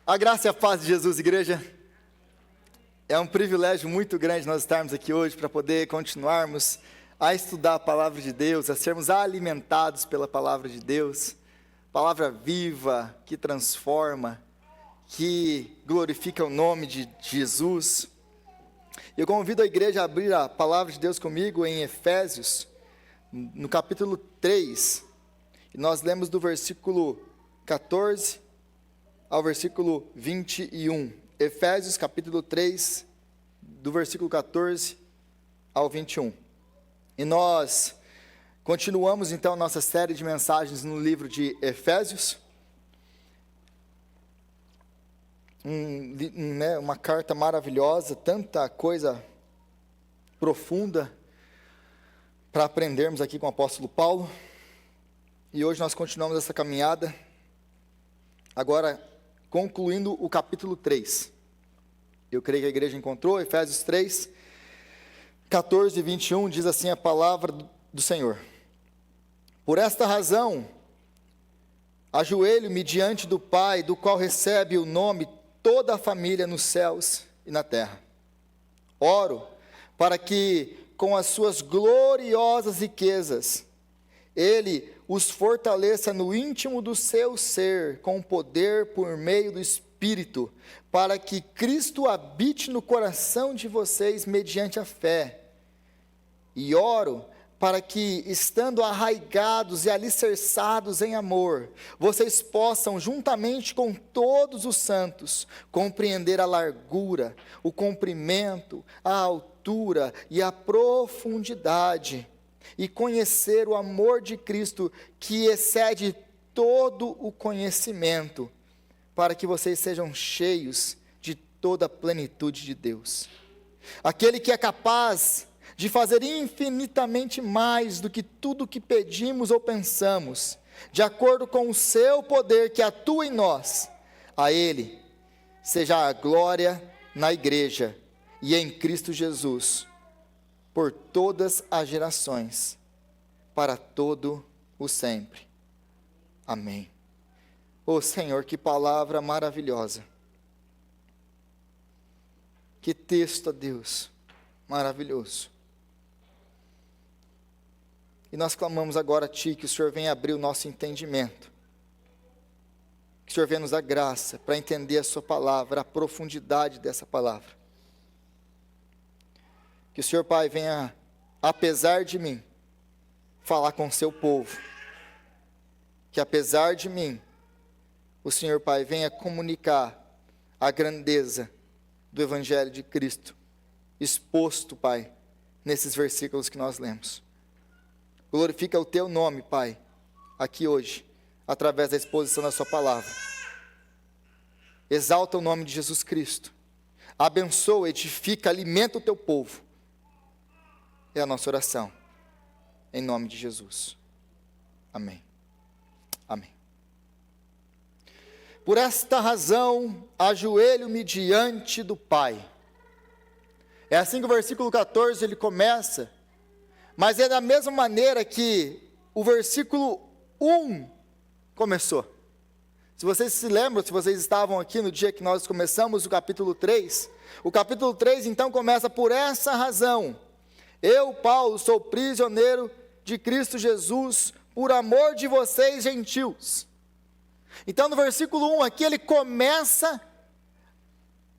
A graça e a paz de Jesus, igreja. É um privilégio muito grande nós estarmos aqui hoje para poder continuarmos a estudar a palavra de Deus, a sermos alimentados pela palavra de Deus, palavra viva, que transforma, que glorifica o nome de Jesus. Eu convido a igreja a abrir a palavra de Deus comigo em Efésios, no capítulo 3, e nós lemos do versículo 14 ao versículo 21. Efésios capítulo 3, do versículo 14 ao 21. E nós continuamos então nossa série de mensagens no livro de Efésios. Uma carta maravilhosa, tanta coisa profunda para aprendermos aqui com o apóstolo Paulo. E hoje nós continuamos essa caminhada, agora concluindo o capítulo 3. Eu creio que a igreja encontrou, Efésios 3, 14 e 21, diz assim a palavra do Senhor. Por esta razão, ajoelho-me diante do Pai, do qual recebe o nome toda a família nos céus e na terra. Oro para que, com as suas gloriosas riquezas, Ele os fortaleça no íntimo do seu ser, com poder por meio do Espírito, para que Cristo habite no coração de vocês mediante a fé. E oro para que, estando arraigados e alicerçados em amor, vocês possam, juntamente com todos os santos, compreender a largura, o comprimento, a altura e a profundidade, e conhecer o amor de Cristo, que excede todo o conhecimento, para que vocês sejam cheios de toda a plenitude de Deus. Aquele que é capaz de fazer infinitamente mais do que tudo que pedimos ou pensamos, de acordo com o seu poder que atua em nós, a Ele seja a glória na igreja e em Cristo Jesus, por todas as gerações, para todo o sempre. Amém. Oh Senhor, que palavra maravilhosa. Que texto, ó Deus, maravilhoso. E nós clamamos agora a Ti, que o Senhor venha abrir o nosso entendimento. Que o Senhor venha nos dar graça para entender a Sua palavra, a profundidade dessa palavra. Que o Senhor, Pai, venha, apesar de mim, falar com o seu povo. Que apesar de mim, o Senhor, Pai, venha comunicar a grandeza do Evangelho de Cristo, exposto, Pai, nesses versículos que nós lemos. Glorifica o Teu nome, Pai, aqui hoje, através da exposição da Sua palavra. Exalta o nome de Jesus Cristo. Abençoa, edifica, alimenta o Teu povo. É a nossa oração, em nome de Jesus. Amém. Amém. Por esta razão, ajoelho-me diante do Pai. É assim que o versículo 14 ele começa, mas é da mesma maneira que o versículo 1 começou. Se vocês se lembram, se vocês estavam aqui no dia que nós começamos o capítulo 3 então começa: por essa razão, eu, Paulo, sou prisioneiro de Cristo Jesus, por amor de vocês, gentios. Então, no versículo 1 aqui, ele começa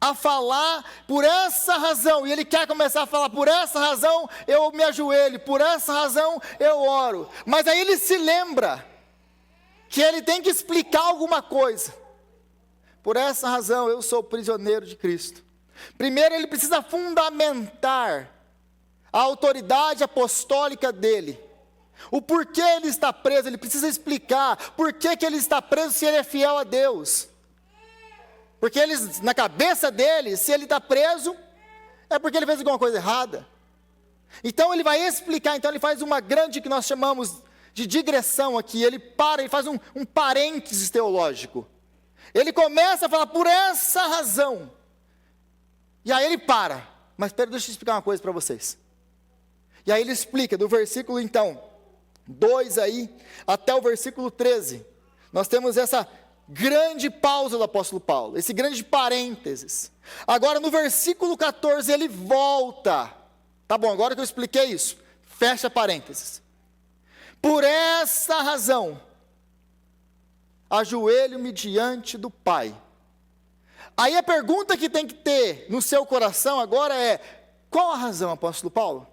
a falar por essa razão, e ele quer começar a falar: por essa razão eu me ajoelho, por essa razão eu oro. Mas aí ele se lembra que ele tem que explicar alguma coisa. Por essa razão eu sou prisioneiro de Cristo. Primeiro ele precisa fundamentar a autoridade apostólica dele. O porquê ele está preso, ele precisa explicar por que ele está preso se ele é fiel a Deus. Porque na cabeça dele, se ele está preso, é porque ele fez alguma coisa errada. Então ele vai explicar, então ele faz uma grande, que nós chamamos de digressão aqui, ele faz um parênteses teológico. Ele começa a falar: por essa razão. E aí ele para. Mas deixa eu explicar uma coisa para vocês. E aí ele explica, do versículo então 2 aí, até o versículo 13, nós temos essa grande pausa do apóstolo Paulo, esse grande parênteses. Agora no versículo 14 ele volta. Tá bom, agora que eu expliquei isso, fecha parênteses. Por essa razão, ajoelho-me diante do Pai. Aí a pergunta que tem que ter no seu coração agora é: qual a razão, apóstolo Paulo?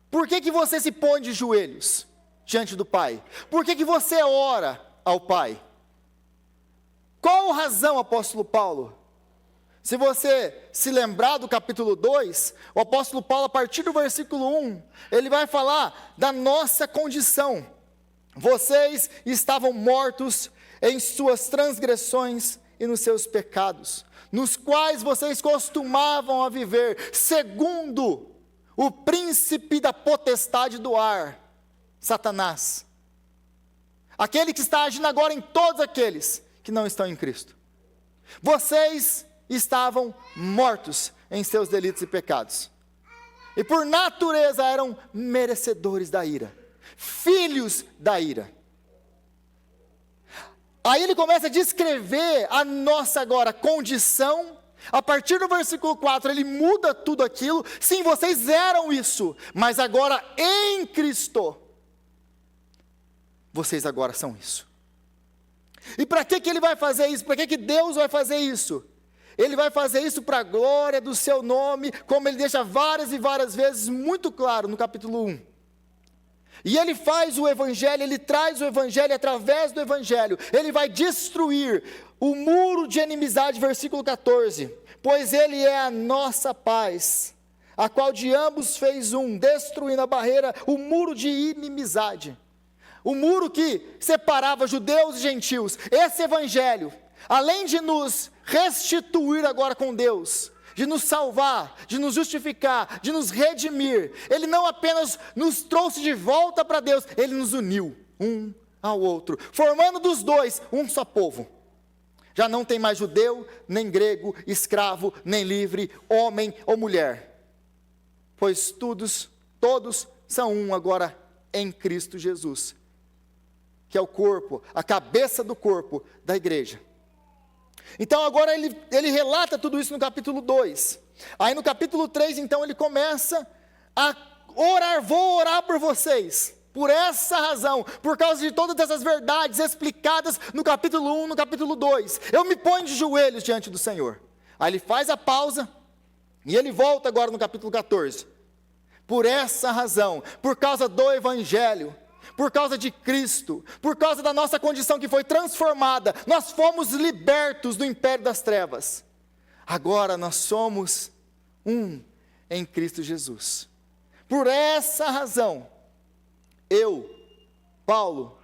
Por que você se põe de joelhos diante do Pai? Por que você ora ao Pai? Qual a razão, apóstolo Paulo? Se você se lembrar do capítulo 2, o apóstolo Paulo, a partir do versículo 1, ele vai falar da nossa condição. Vocês estavam mortos em suas transgressões e nos seus pecados, nos quais vocês costumavam a viver, segundo o príncipe da potestade do ar, Satanás. Aquele que está agindo agora em todos aqueles que não estão em Cristo. Vocês estavam mortos em seus delitos e pecados, e por natureza eram merecedores da ira, filhos da ira. Aí ele começa a descrever a nossa agora condição. A partir do versículo 4 ele muda tudo aquilo. Sim, vocês eram isso, mas agora em Cristo vocês agora são isso. E para que ele vai fazer isso? Para que Deus vai fazer isso? Ele vai fazer isso para a glória do seu nome, como ele deixa várias e várias vezes muito claro no capítulo 1. E ele faz o evangelho, ele traz o evangelho, através do evangelho, ele vai destruir o muro de inimizade, versículo 14. Pois ele é a nossa paz, a qual de ambos fez um, destruindo a barreira, o muro de inimizade. O muro que separava judeus e gentios. Esse evangelho, além de nos restituir agora com Deus, de nos salvar, de nos justificar, de nos redimir, ele não apenas nos trouxe de volta para Deus, ele nos uniu um ao outro, formando dos dois um só povo. Já não tem mais judeu, nem grego, escravo, nem livre, homem ou mulher, pois todos são um agora em Cristo Jesus, que é o corpo, a cabeça do corpo da igreja. Então agora ele relata tudo isso no capítulo 2. Aí no capítulo 3, então, ele começa a orar: vou orar por vocês, por essa razão, por causa de todas essas verdades explicadas no capítulo 1, no capítulo 2. Eu me ponho de joelhos diante do Senhor. Aí ele faz a pausa, e ele volta agora no capítulo 14. Por essa razão, por causa do evangelho, por causa de Cristo, por causa da nossa condição que foi transformada, nós fomos libertos do império das trevas. Agora nós somos um em Cristo Jesus. Por essa razão, eu, Paulo,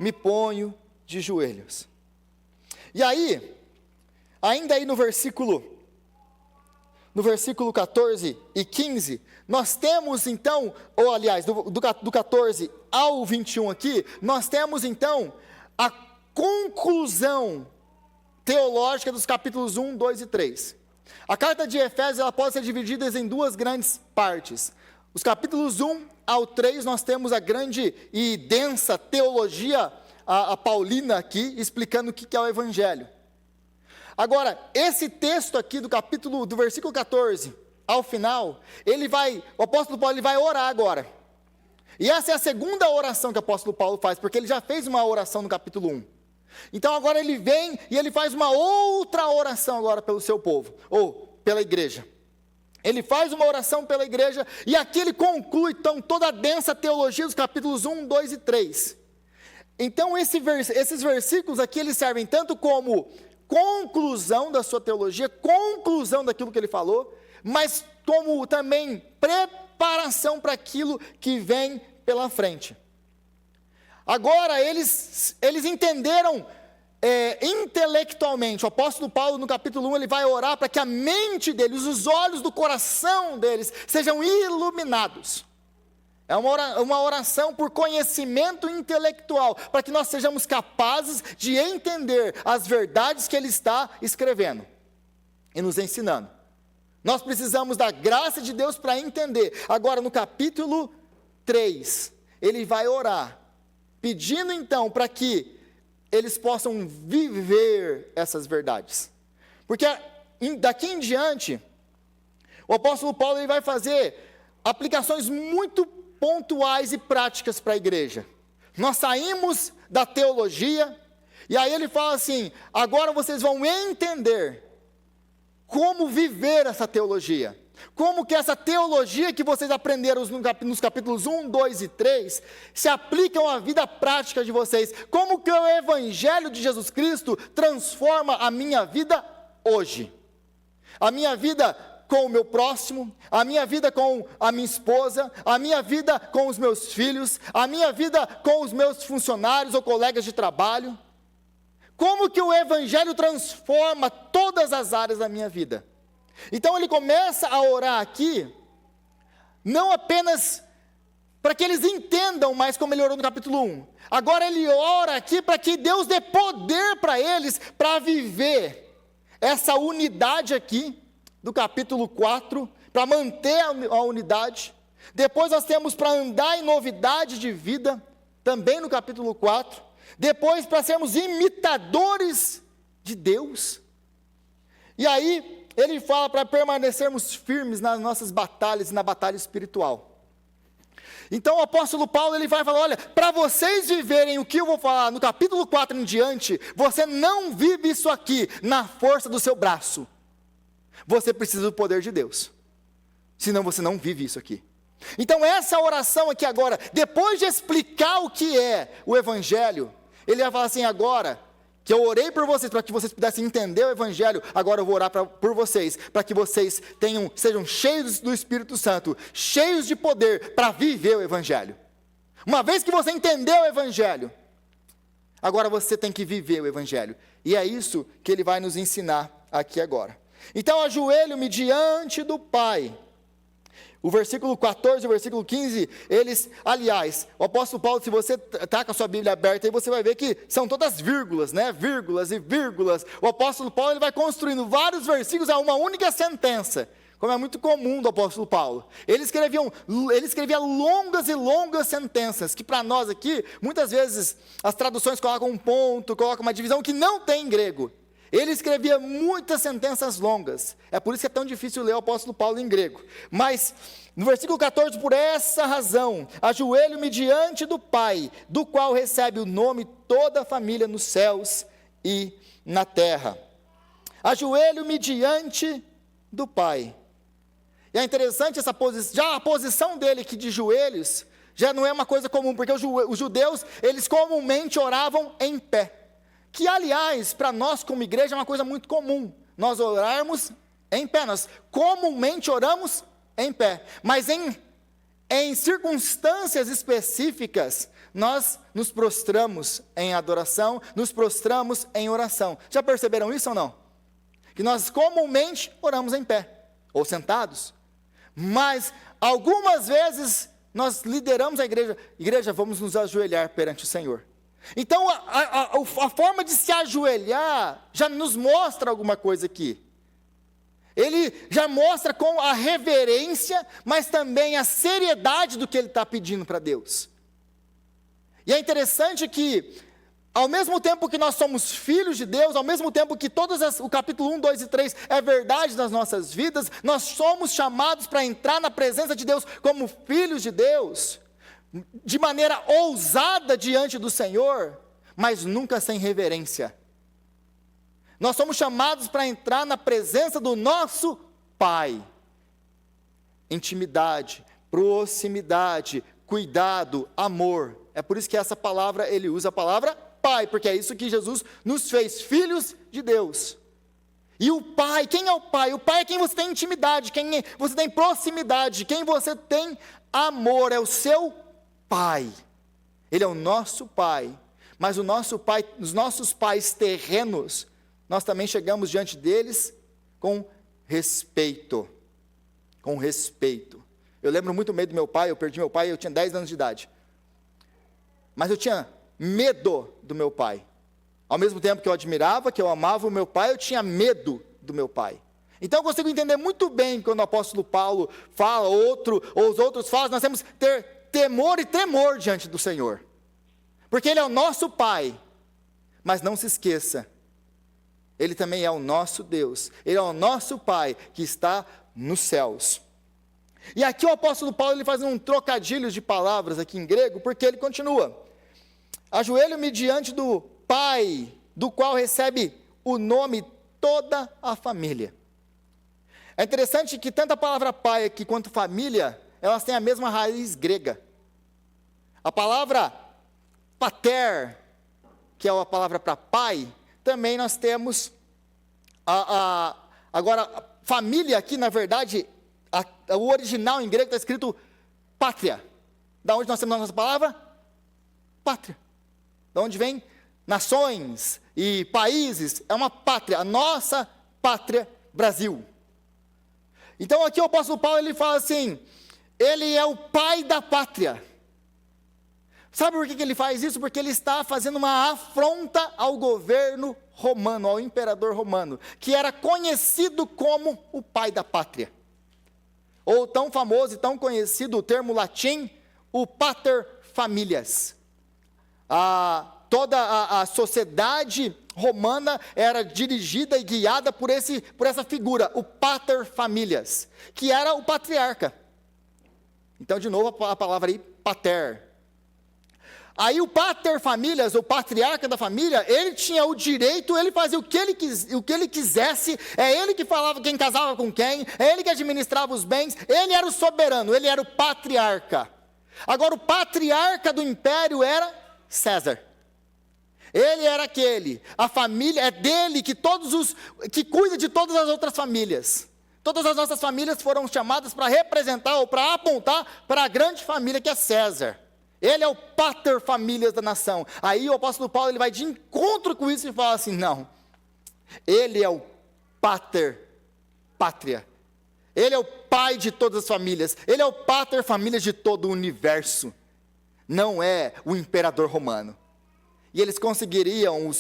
me ponho de joelhos. E aí, ainda aí no versículo 14 e 15, nós temos então, ou aliás, do 14 ao 21 aqui, nós temos então a conclusão teológica dos capítulos 1, 2 e 3. A carta de Efésios, ela pode ser dividida em duas grandes partes. Os capítulos 1 ao 3, nós temos a grande e densa teologia a paulina aqui, explicando o que é o evangelho. Agora, esse texto aqui do versículo 14 ao final, o apóstolo Paulo vai orar agora. E essa é a segunda oração que o apóstolo Paulo faz, porque ele já fez uma oração no capítulo 1. Então agora ele vem e ele faz uma outra oração agora pelo seu povo, ou pela igreja. Ele faz uma oração pela igreja, e aqui ele conclui então toda a densa teologia dos capítulos 1, 2 e 3. Então esses versículos aqui, eles servem tanto como conclusão da sua teologia, conclusão daquilo que ele falou, mas como também preparação para aquilo que vem pela frente. Agora eles entenderam intelectualmente. O apóstolo Paulo no capítulo 1, ele vai orar para que a mente deles, os olhos do coração deles sejam iluminados. É uma oração por conhecimento intelectual, para que nós sejamos capazes de entender as verdades que ele está escrevendo e nos ensinando. Nós precisamos da graça de Deus para entender. Agora, no capítulo 3, ele vai orar, pedindo então para que eles possam viver essas verdades. Porque daqui em diante, o apóstolo Paulo ele vai fazer aplicações muito pontuais e práticas para a igreja. Nós saímos da teologia, e aí ele fala assim, agora vocês vão entender como viver essa teologia. Como que essa teologia que vocês aprenderam nos capítulos 1, 2 e 3 se aplicam à vida prática de vocês. Como que o Evangelho de Jesus Cristo transforma a minha vida hoje. A minha vida com o meu próximo, a minha vida com a minha esposa, a minha vida com os meus filhos, a minha vida com os meus funcionários ou colegas de trabalho. Como que o Evangelho transforma todas as áreas da minha vida? Então ele começa a orar aqui, não apenas para que eles entendam mais como ele orou no capítulo 1. Agora ele ora aqui para que Deus dê poder para eles, para viver essa unidade aqui, do capítulo 4, para manter a unidade. Depois nós temos para andar em novidade de vida, também no capítulo 4. Depois para sermos imitadores de Deus. E aí ele fala para permanecermos firmes nas nossas batalhas e na batalha espiritual. Então o apóstolo Paulo ele vai falar, olha, para vocês viverem o que eu vou falar no capítulo 4 em diante, você não vive isso aqui na força do seu braço. Você precisa do poder de Deus. Senão você não vive isso aqui. Então essa oração aqui agora, depois de explicar o que é o Evangelho, ele vai falar assim, agora que eu orei por vocês, para que vocês pudessem entender o Evangelho, agora eu vou orar por vocês, para que vocês sejam cheios do Espírito Santo, cheios de poder, para viver o Evangelho. Uma vez que você entendeu o Evangelho, agora você tem que viver o Evangelho, e é isso que ele vai nos ensinar aqui agora. Então ajoelho-me diante do Pai. O versículo 14 e o versículo 15, aliás, o apóstolo Paulo, se você está com a sua Bíblia aberta, aí você vai ver que são todas vírgulas, né? Vírgulas e vírgulas. O apóstolo Paulo ele vai construindo vários versículos a uma única sentença, como é muito comum do apóstolo Paulo. Ele escrevia longas e longas sentenças, que para nós aqui, muitas vezes, as traduções colocam um ponto, colocam uma divisão que não tem em grego. Ele escrevia muitas sentenças longas. É por isso que é tão difícil ler o apóstolo Paulo em grego. Mas, no versículo 14, por essa razão, ajoelho-me diante do Pai, do qual recebe o nome toda a família nos céus e na terra. Ajoelho-me diante do Pai. E é interessante essa posição, já a posição dele aqui de joelhos, já não é uma coisa comum, porque os judeus, eles comumente oravam em pé. Que, aliás, para nós como igreja é uma coisa muito comum, nós orarmos em pé, nós comumente oramos em pé, mas em circunstâncias específicas, nós nos prostramos em adoração, nos prostramos em oração. Já perceberam isso ou não? Que nós comumente oramos em pé, ou sentados, mas algumas vezes nós lideramos a igreja, vamos nos ajoelhar perante o Senhor. Então, a forma de se ajoelhar já nos mostra alguma coisa aqui. Ele já mostra com a reverência, mas também a seriedade do que ele está pedindo para Deus. E é interessante que, ao mesmo tempo que nós somos filhos de Deus, ao mesmo tempo que o capítulo 1, 2 e 3 é verdade nas nossas vidas, nós somos chamados para entrar na presença de Deus como filhos de Deus, de maneira ousada diante do Senhor, mas nunca sem reverência. Nós somos chamados para entrar na presença do nosso Pai. Intimidade, proximidade, cuidado, amor. É por isso que essa palavra, ele usa a palavra Pai, porque é isso que Jesus nos fez, filhos de Deus. E o Pai, quem é o Pai? O Pai é quem você tem intimidade, quem você tem proximidade, quem você tem amor, é o seu Pai. Ele é o nosso Pai, mas o nosso Pai, os nossos pais terrenos, nós também chegamos diante deles com respeito. Com respeito. Eu lembro muito bem do meu pai, eu perdi meu pai, eu tinha 10 anos de idade. Mas eu tinha medo do meu pai. Ao mesmo tempo que eu admirava, que eu amava o meu pai, eu tinha medo do meu pai. Então eu consigo entender muito bem quando o apóstolo Paulo fala, ou os outros falam, nós temos que ter temor e tremor diante do Senhor. Porque Ele é o nosso Pai, Mas não se esqueça, Ele também é o nosso Deus, Ele é o nosso Pai que está nos céus. E aqui o apóstolo Paulo ele faz um trocadilho de palavras aqui em grego, porque ele continua: ajoelho-me diante do Pai, do qual recebe o nome toda a família. É interessante que tanto a palavra pai aqui quanto família, elas têm a mesma raiz grega. A palavra pater, que é a palavra para pai, também nós temos agora, família aqui, na verdade, o original em grego está escrito pátria. Da onde nós temos a nossa palavra? Pátria. Da onde vem nações e países, é uma pátria, a nossa pátria Brasil. Então aqui o apóstolo Paulo ele fala assim, ele é o pai da pátria. Sabe por que ele faz isso? Porque ele está fazendo uma afronta ao governo romano, ao imperador romano, que era conhecido como o pai da pátria. Ou tão famoso e tão conhecido o termo latim, o pater familias. Toda a sociedade romana era dirigida e guiada por essa figura, o pater familias, que era o patriarca. Então, de novo, a palavra aí, pater. Aí o pater familias, o patriarca da família, ele tinha o direito, ele fazia o que ele quisesse, é ele que falava quem casava com quem, é ele que administrava os bens, ele era o soberano, ele era o patriarca. Agora, o patriarca do império era César. Ele era aquele, a família, é dele que que cuida de todas as outras famílias. Todas as nossas famílias foram chamadas para representar ou para apontar para a grande família que é César. Ele é o pater familias da nação. Aí o apóstolo Paulo ele vai de encontro com isso e fala assim, não, ele é o pater pátria. Ele é o pai de todas as famílias. Ele é o pater familias de todo o universo. Não é o imperador romano. E eles conseguiriam,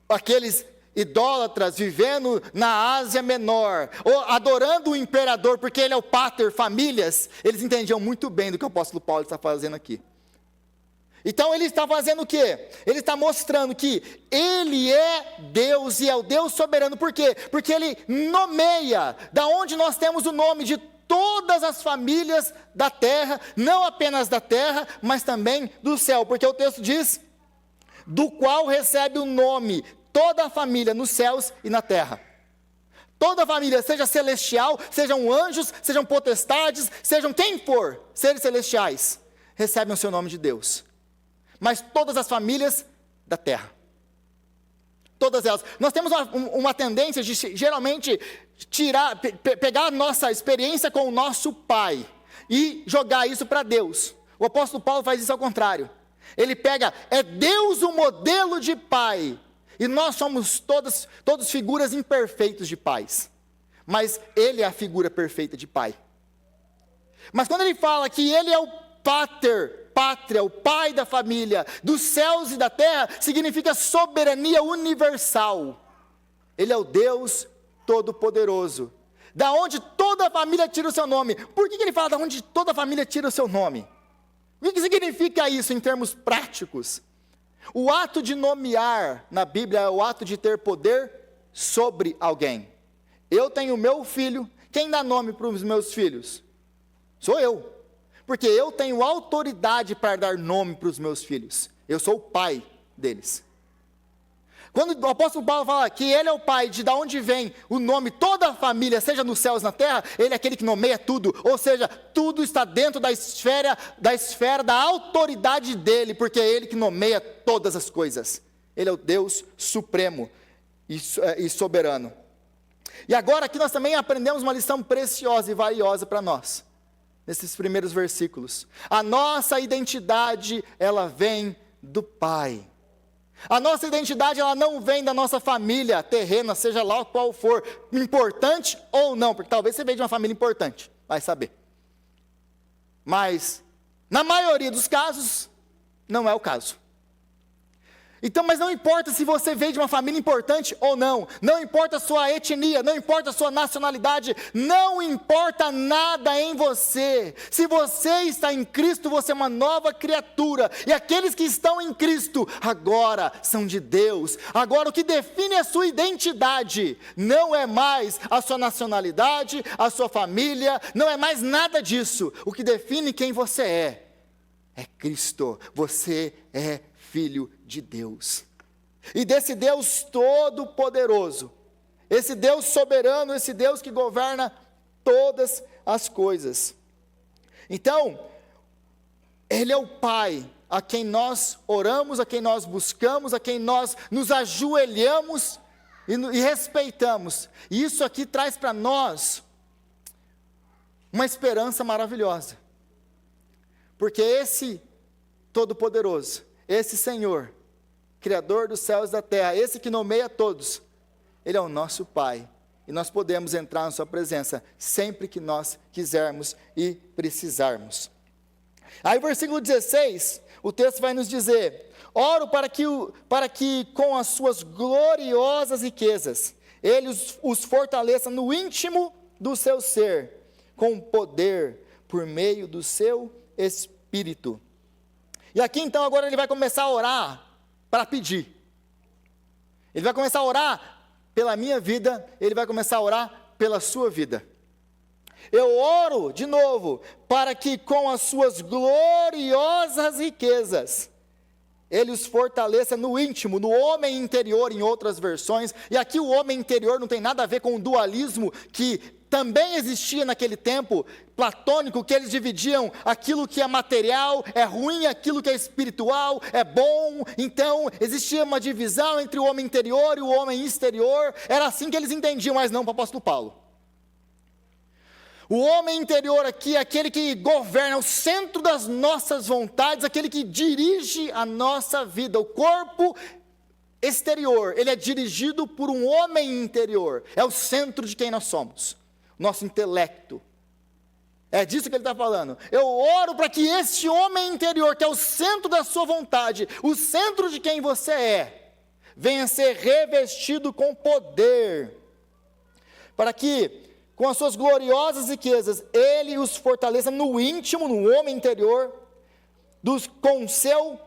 aqueles idólatras vivendo na Ásia Menor, ou adorando o imperador, porque ele é o pater familias, eles entendiam muito bem do que o apóstolo Paulo está fazendo aqui. Então ele está fazendo o quê? Ele está mostrando que ele é Deus e é o Deus soberano. Por quê? Porque ele nomeia, da onde nós temos o nome de todas as famílias da terra, não apenas da terra, mas também do céu, porque o texto diz, do qual recebe o nome toda a família nos céus e na terra. Toda a família, seja celestial, sejam anjos, sejam potestades, sejam quem for, seres celestiais, recebem o seu nome de Deus. Mas todas as famílias da terra. Todas elas. Nós temos uma tendência de geralmente pegar a nossa experiência com o nosso pai e jogar isso para Deus. O apóstolo Paulo faz isso ao contrário. Ele pega, é Deus o modelo de pai. E nós somos todos figuras imperfeitas de pais. Mas ele é a figura perfeita de pai. Mas quando ele fala que ele é o pátria, o pai da família, dos céus e da terra, significa soberania universal. Ele é o Deus Todo-Poderoso. Da onde toda a família tira o seu nome. Por que ele fala da onde toda a família tira o seu nome? O que significa isso em termos práticos? O ato de nomear na Bíblia é o ato de ter poder sobre alguém. Eu tenho meu filho, quem dá nome para os meus filhos? Sou eu. Porque eu tenho autoridade para dar nome para os meus filhos. Eu sou o pai deles. Quando o apóstolo Paulo fala que ele é o pai, de onde vem o nome, toda a família, seja nos céus e na terra, ele é aquele que nomeia tudo. Ou seja, tudo está dentro da esfera da autoridade dele, porque é ele que nomeia todas as coisas. Ele é o Deus supremo e soberano. E agora aqui nós também aprendemos uma lição preciosa e valiosa para nós. Nesses primeiros versículos. A nossa identidade, ela vem do Pai. A nossa identidade, ela não vem da nossa família terrena, seja lá qual for, importante ou não, porque talvez você venha de uma família importante, vai saber. Mas, na maioria dos casos, não é o caso. Então, mas não importa se você veio de uma família importante ou não, não importa a sua etnia, não importa a sua nacionalidade, não importa nada em você. Se você está em Cristo, você é uma nova criatura, e aqueles que estão em Cristo agora são de Deus. Agora, o que define a sua identidade não é mais a sua nacionalidade, a sua família, não é mais nada disso. O que define quem você é Cristo. Você é filho de Deus, e desse Deus todo-poderoso, esse Deus soberano, esse Deus que governa todas as coisas. Então, Ele é o Pai a quem nós oramos, a quem nós buscamos, a quem nós nos ajoelhamos e respeitamos, e isso aqui traz para nós uma esperança maravilhosa, porque esse Todo-Poderoso, esse Senhor, Criador dos céus e da terra, esse que nomeia todos, Ele é o nosso Pai, e nós podemos entrar na sua presença, sempre que nós quisermos e precisarmos. Aí o versículo 16, o texto vai nos dizer: oro para que com as suas gloriosas riquezas, Ele os fortaleça no íntimo do seu ser, com poder, por meio do seu Espírito. E aqui então agora ele vai começar a orar para pedir. Ele vai começar a orar pela minha vida, ele vai começar a orar pela sua vida. Eu oro de novo para que com as suas gloriosas riquezas, Ele os fortaleça no íntimo, no homem interior, em outras versões. E aqui o homem interior não tem nada a ver com o dualismo que também existia naquele tempo platônico, que eles dividiam aquilo que é material, é ruim, aquilo que é espiritual, é bom. Então, existia uma divisão entre o homem interior e o homem exterior. Era assim que eles entendiam, mas não para o apóstolo Paulo. O homem interior aqui é aquele que governa o centro das nossas vontades, aquele que dirige a nossa vida. O corpo exterior, ele é dirigido por um homem interior, é o centro de quem nós somos. Nosso intelecto, é disso que ele está falando. Eu oro para que esse homem interior, que é o centro da sua vontade, o centro de quem você venha ser revestido com poder, para que com as suas gloriosas riquezas, Ele os fortaleça no íntimo, no homem interior, com seu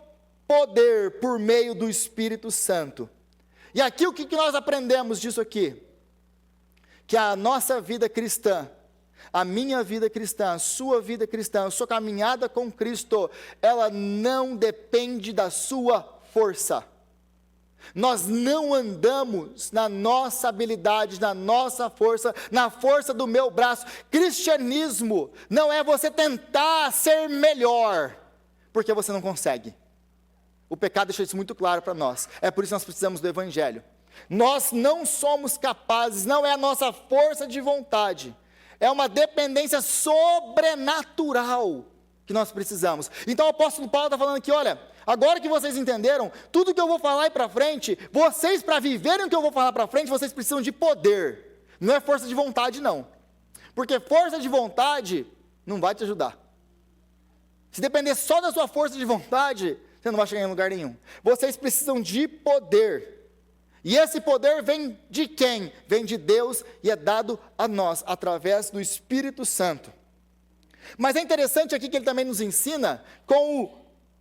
poder, por meio do Espírito Santo. E aqui o que nós aprendemos disso aqui? Que a nossa vida cristã, a minha vida cristã, a sua vida cristã, a sua caminhada com Cristo, ela não depende da sua força. Nós não andamos na nossa habilidade, na nossa força, na força do meu braço. Cristianismo não é você tentar ser melhor, porque você não consegue. O pecado deixa isso muito claro para nós. É por isso que nós precisamos do Evangelho. Nós não somos capazes, não é a nossa força de vontade, é uma dependência sobrenatural que nós precisamos. Então o apóstolo Paulo está falando aqui, olha, agora que vocês entenderam, tudo que eu vou falar aí para frente, vocês para viverem o que eu vou falar para frente, vocês precisam de poder, não é força de vontade não, porque força de vontade não vai te ajudar. Se depender só da sua força de vontade, você não vai chegar em lugar nenhum. Vocês precisam de poder. E esse poder vem de quem? Vem de Deus e é dado a nós, através do Espírito Santo. Mas é interessante aqui que ele também nos ensina,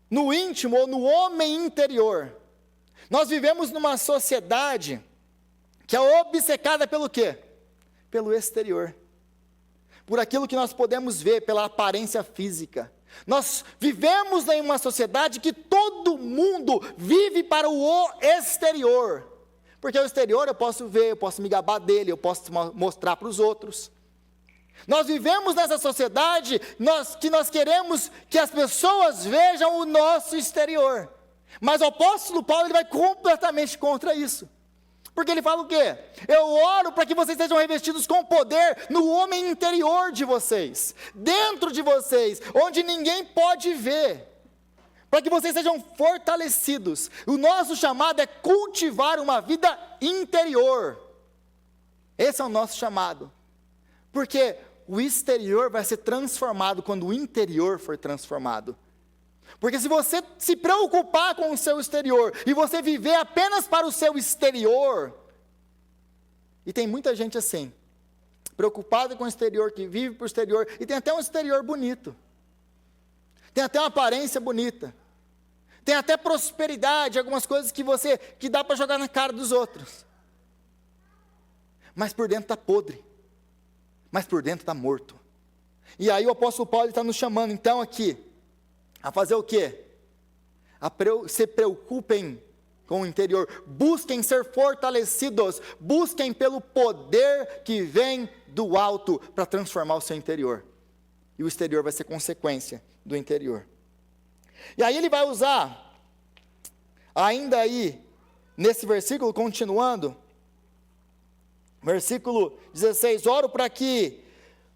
no íntimo ou no homem interior. Nós vivemos numa sociedade que é obcecada pelo quê? Pelo exterior. Por aquilo que nós podemos ver, pela aparência física. Nós vivemos em uma sociedade que todo mundo vive para o exterior. Porque o exterior eu posso ver, eu posso me gabar dele, eu posso mostrar para os outros. Nós vivemos nessa sociedade que nós queremos que as pessoas vejam o nosso exterior. Mas o apóstolo Paulo ele vai completamente contra isso. Porque ele fala o quê? Eu oro para que vocês sejam revestidos com poder no homem interior de vocês, dentro de vocês, onde ninguém pode ver. Para que vocês sejam fortalecidos. O nosso chamado é cultivar uma vida interior. Esse é o nosso chamado. Porque o exterior vai ser transformado quando o interior for transformado. Porque se você se preocupar com o seu exterior e você viver apenas para o seu exterior, e tem muita gente assim, preocupada com o exterior, que vive para o exterior, e tem até um exterior bonito, tem até uma aparência bonita, tem até prosperidade, algumas coisas que dá para jogar na cara dos outros, mas por dentro está podre, mas por dentro está morto. E aí o apóstolo Paulo está nos chamando então aqui, a fazer o quê? Se preocupem com o interior, busquem ser fortalecidos, busquem pelo poder que vem do alto para transformar o seu interior, e o exterior vai ser consequência do interior. E aí ele vai usar, ainda aí, nesse versículo, continuando, versículo 16, oro para que,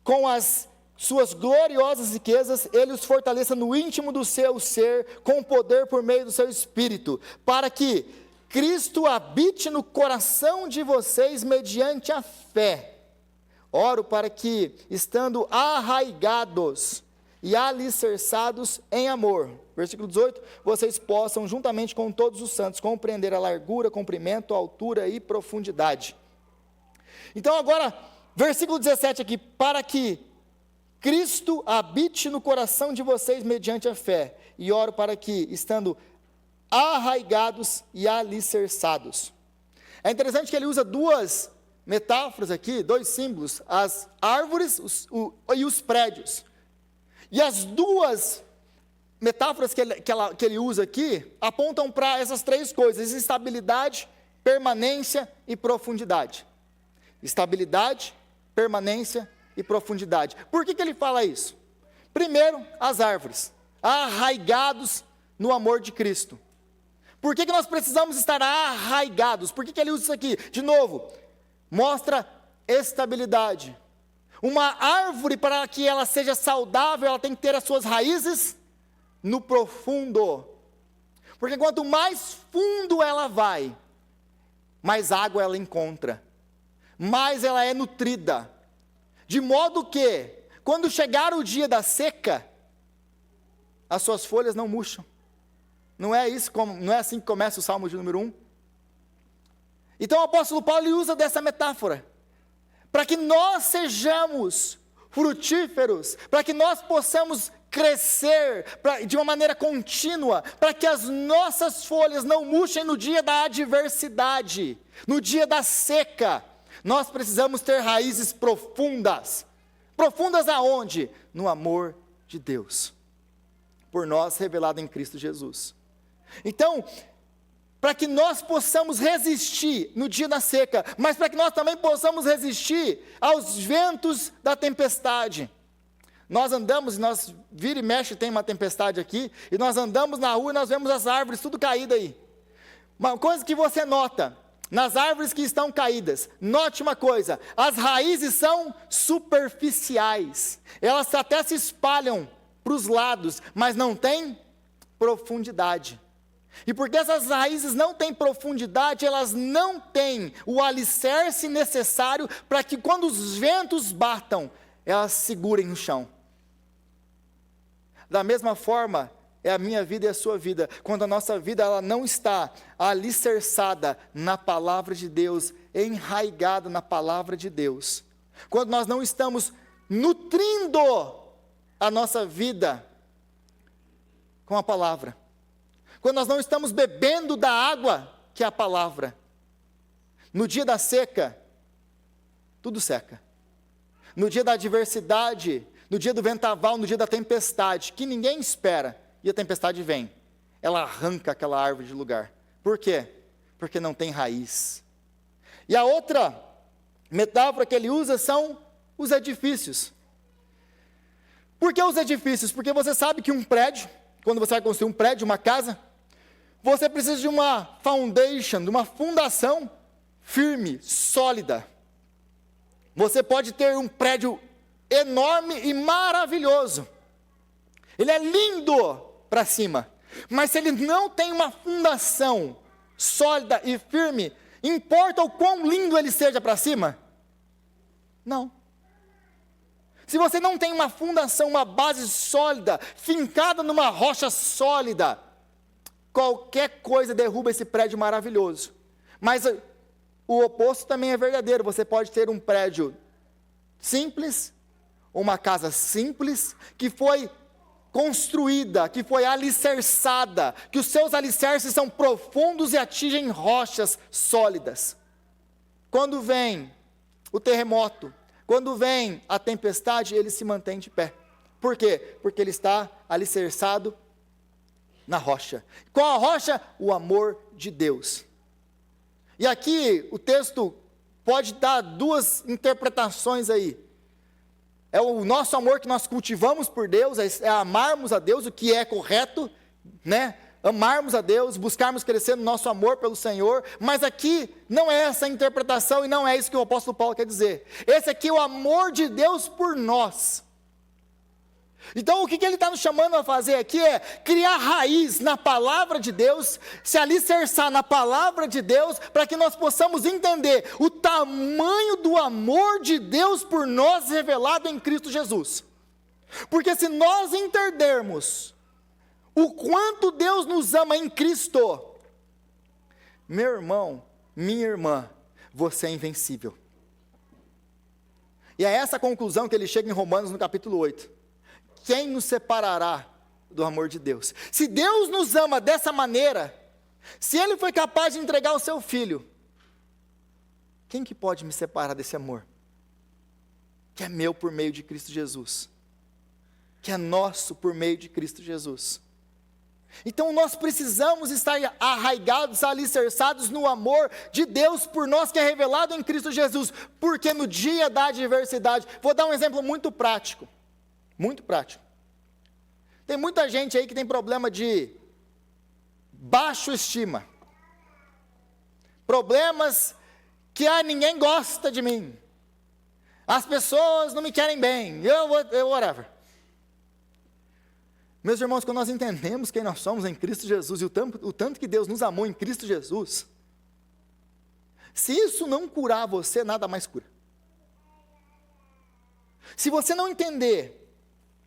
com as suas gloriosas riquezas, ele os fortaleça no íntimo do seu ser, com poder por meio do seu Espírito, para que Cristo habite no coração de vocês mediante a fé. Oro para que, estando arraigados e alicerçados em amor, versículo 18, vocês possam, juntamente com todos os santos, compreender a largura, comprimento, altura e profundidade. Então agora, versículo 17 aqui, para que Cristo habite no coração de vocês mediante a fé, e oro para que, estando arraigados e alicerçados. É interessante que ele usa duas metáforas aqui, dois símbolos, as árvores e os prédios. E as duas metáforas que ele usa aqui, apontam para essas três coisas: estabilidade, permanência e profundidade. Estabilidade, permanência e profundidade. Por que ele fala isso? Primeiro, as árvores, arraigados no amor de Cristo. Por que nós precisamos estar arraigados? Por que ele usa isso aqui? De novo, mostra estabilidade. Uma árvore, para que ela seja saudável, ela tem que ter as suas raízes no profundo. Porque quanto mais fundo ela vai, mais água ela encontra, mais ela é nutrida. De modo que, quando chegar o dia da seca, as suas folhas não murcham. Não é assim que começa o Salmo de número 1? Então o apóstolo Paulo usa dessa metáfora, para que nós sejamos frutíferos, para que nós possamos crescer de uma maneira contínua, para que as nossas folhas não murchem no dia da adversidade, no dia da seca. Nós precisamos ter raízes profundas. Profundas aonde? No amor de Deus, por nós revelado em Cristo Jesus. Então, para que nós possamos resistir no dia da seca, mas para que nós também possamos resistir aos ventos da tempestade. Nós andamos, vira e mexe, tem uma tempestade aqui, e nós andamos na rua e nós vemos as árvores tudo caídas aí. Uma coisa que você nota, nas árvores que estão caídas, note uma coisa: as raízes são superficiais, elas até se espalham para os lados, mas não tem profundidade. E porque essas raízes não têm profundidade, elas não têm o alicerce necessário para que, quando os ventos batam, elas segurem no chão. Da mesma forma, é a minha vida e a sua vida. Quando a nossa vida ela não está alicerçada na palavra de Deus, enraigada na palavra de Deus, quando nós não estamos nutrindo a nossa vida com a palavra, quando nós não estamos bebendo da água que é a palavra, no dia da seca, tudo seca. No dia da adversidade, no dia do vendaval, no dia da tempestade, que ninguém espera, e a tempestade vem, ela arranca aquela árvore de lugar. Por quê? Porque não tem raiz. E a outra metáfora que ele usa são os edifícios. Por que os edifícios? Porque você sabe que um prédio, quando você vai construir um prédio, uma casa, você precisa de uma foundation, de uma fundação firme, sólida. Você pode ter um prédio enorme e maravilhoso, ele é lindo para cima, mas se ele não tem uma fundação sólida e firme, importa o quão lindo ele seja para cima? Não. se você não tem uma fundação, uma base sólida, fincada numa rocha sólida, qualquer coisa derruba esse prédio maravilhoso. Mas o oposto também é verdadeiro. Você pode ter um prédio simples, uma casa simples, que foi construída, que foi alicerçada, que os seus alicerces são profundos e atingem rochas sólidas. Quando vem o terremoto, quando vem a tempestade, ele se mantém de pé. Por quê? Porque ele está alicerçado na rocha. Qual a rocha? O amor de Deus. E aqui o texto pode dar duas interpretações aí. É o nosso amor que nós cultivamos por Deus, é amarmos a Deus, o que é correto, né? Amarmos a Deus, buscarmos crescer no nosso amor pelo Senhor, mas aqui não é essa a interpretação e não é isso que o apóstolo Paulo quer dizer. Esse aqui é o amor de Deus por nós. Então o que ele está nos chamando a fazer aqui é criar raiz na palavra de Deus, se alicerçar na palavra de Deus, para que nós possamos entender o tamanho do amor de Deus por nós revelado em Cristo Jesus. Porque se nós entendermos o quanto Deus nos ama em Cristo, meu irmão, minha irmã, você é invencível. E é essa a conclusão que ele chega em Romanos no capítulo 8. Quem nos separará do amor de Deus? Se Deus nos ama dessa maneira, se Ele foi capaz de entregar o seu Filho, quem que pode me separar desse amor? Que é meu por meio de Cristo Jesus, que é nosso por meio de Cristo Jesus. Então nós precisamos estar arraigados, alicerçados no amor de Deus por nós, que é revelado em Cristo Jesus, porque no dia da adversidade, vou dar um exemplo muito prático. Muito prático. Tem muita gente aí que tem problema de baixa estima. Problemas que ninguém gosta de mim. As pessoas não me querem bem. Whatever. Meus irmãos, quando nós entendemos quem nós somos em Cristo Jesus e o tanto que Deus nos amou em Cristo Jesus, se isso não curar você, nada mais cura. Se você não entender,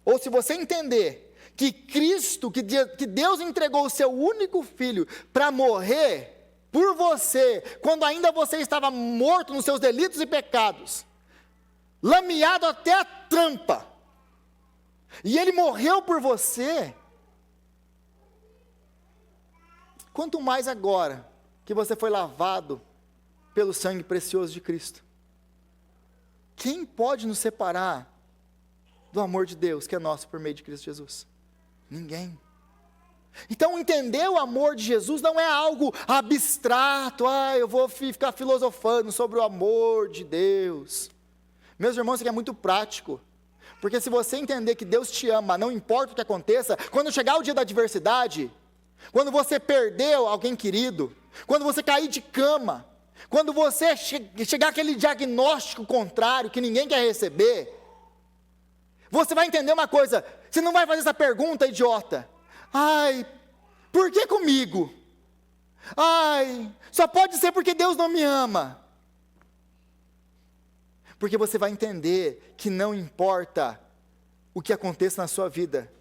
ou se você entender que Cristo, que Deus entregou o seu único Filho para morrer por você, quando ainda você estava morto nos seus delitos e pecados, lameado até a tampa, e Ele morreu por você, quanto mais agora que você foi lavado pelo sangue precioso de Cristo. Quem pode nos separar do amor de Deus, que é nosso por meio de Cristo Jesus? Ninguém. Então entender o amor de Jesus não é algo abstrato, eu vou ficar filosofando sobre o amor de Deus. Meus irmãos, isso aqui é muito prático, porque se você entender que Deus te ama, não importa o que aconteça, quando chegar o dia da adversidade, quando você perdeu alguém querido, quando você cair de cama, quando você chegar aquele diagnóstico contrário que ninguém quer receber, você vai entender uma coisa, você não vai fazer essa pergunta idiota. Por que comigo? Só pode ser porque Deus não me ama. Porque você vai entender que não importa o que aconteça na sua vida,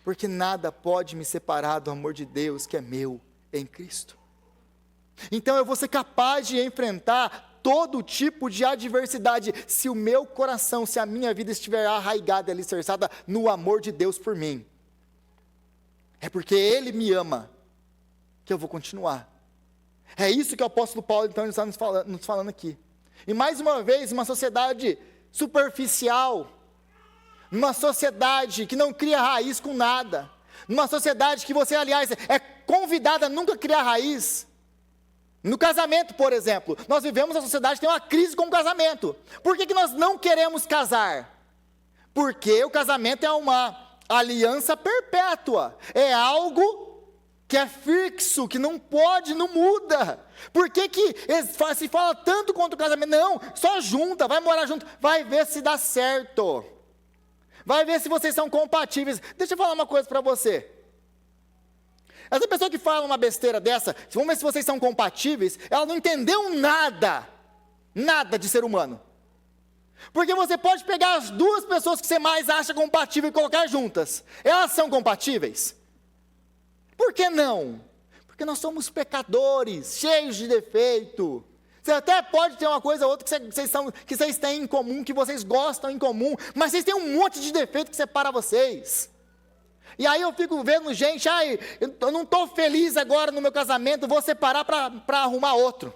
porque nada pode me separar do amor de Deus que é meu em Cristo. Então eu vou ser capaz de enfrentar todo tipo de adversidade, se o meu coração, se a minha vida estiver arraigada e alicerçada no amor de Deus por mim. É porque Ele me ama que eu vou continuar. É isso que o apóstolo Paulo então está nos falando aqui. E mais uma vez, uma sociedade superficial, numa sociedade que não cria raiz com nada, numa sociedade que você, aliás, é convidado a nunca criar raiz. No casamento, por exemplo, nós vivemos uma sociedade que tem uma crise com o casamento. Por que nós não queremos casar? Porque o casamento é uma aliança perpétua, é algo que é fixo, que não pode, não muda. Por que se fala tanto contra o casamento? Não, só junta, vai morar junto, vai ver se dá certo, vai ver se vocês são compatíveis. Deixa eu falar uma coisa para você. Essa pessoa que fala uma besteira dessa, vamos ver se vocês são compatíveis, ela não entendeu nada de ser humano. Porque você pode pegar as duas pessoas que você mais acha compatíveis e colocar juntas. Elas são compatíveis? Por que não? Porque nós somos pecadores, cheios de defeito. Você até pode ter uma coisa ou outra que vocês têm em comum, que vocês gostam em comum, mas vocês têm um monte de defeito que separa vocês. E aí eu fico vendo gente, eu não estou feliz agora no meu casamento, vou separar para arrumar outro.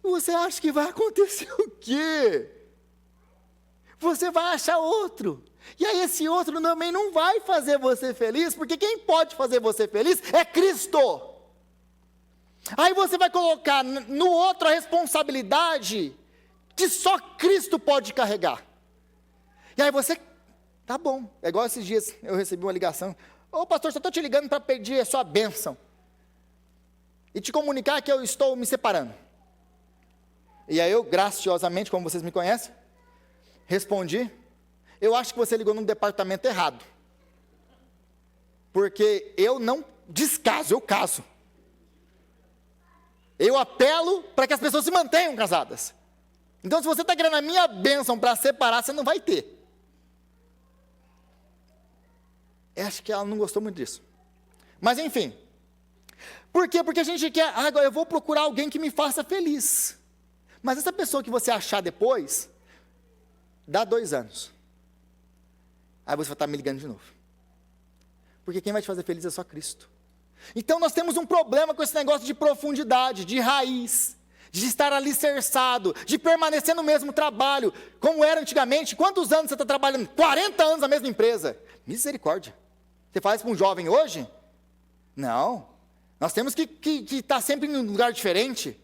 Você acha que vai acontecer o quê? Você vai achar outro. E aí esse outro também não vai fazer você feliz, porque quem pode fazer você feliz é Cristo. Aí você vai colocar no outro a responsabilidade que só Cristo pode carregar. E aí você, tá bom. É igual esses dias eu recebi uma ligação. Ô pastor, só estou te ligando para pedir a sua bênção. E te comunicar que eu estou me separando. E aí eu, graciosamente, como vocês me conhecem, respondi, eu acho que você ligou no departamento errado. Porque eu não descaso, eu caso. Eu apelo para que as pessoas se mantenham casadas. Então, se você está querendo a minha bênção para separar, você não vai ter. Eu acho que ela não gostou muito disso. Mas, enfim. Por quê? Porque a gente quer, agora eu vou procurar alguém que me faça feliz. Mas essa pessoa que você achar depois, dá 2 anos. Aí você vai estar me ligando de novo. Porque quem vai te fazer feliz é só Cristo. Então nós temos um problema com esse negócio de profundidade, de raiz, de estar alicerçado, de permanecer no mesmo trabalho, como era antigamente. Quantos anos você está trabalhando? 40 anos na mesma empresa. Misericórdia. Você faz para um jovem hoje? Não. Nós temos que estar sempre em um lugar diferente.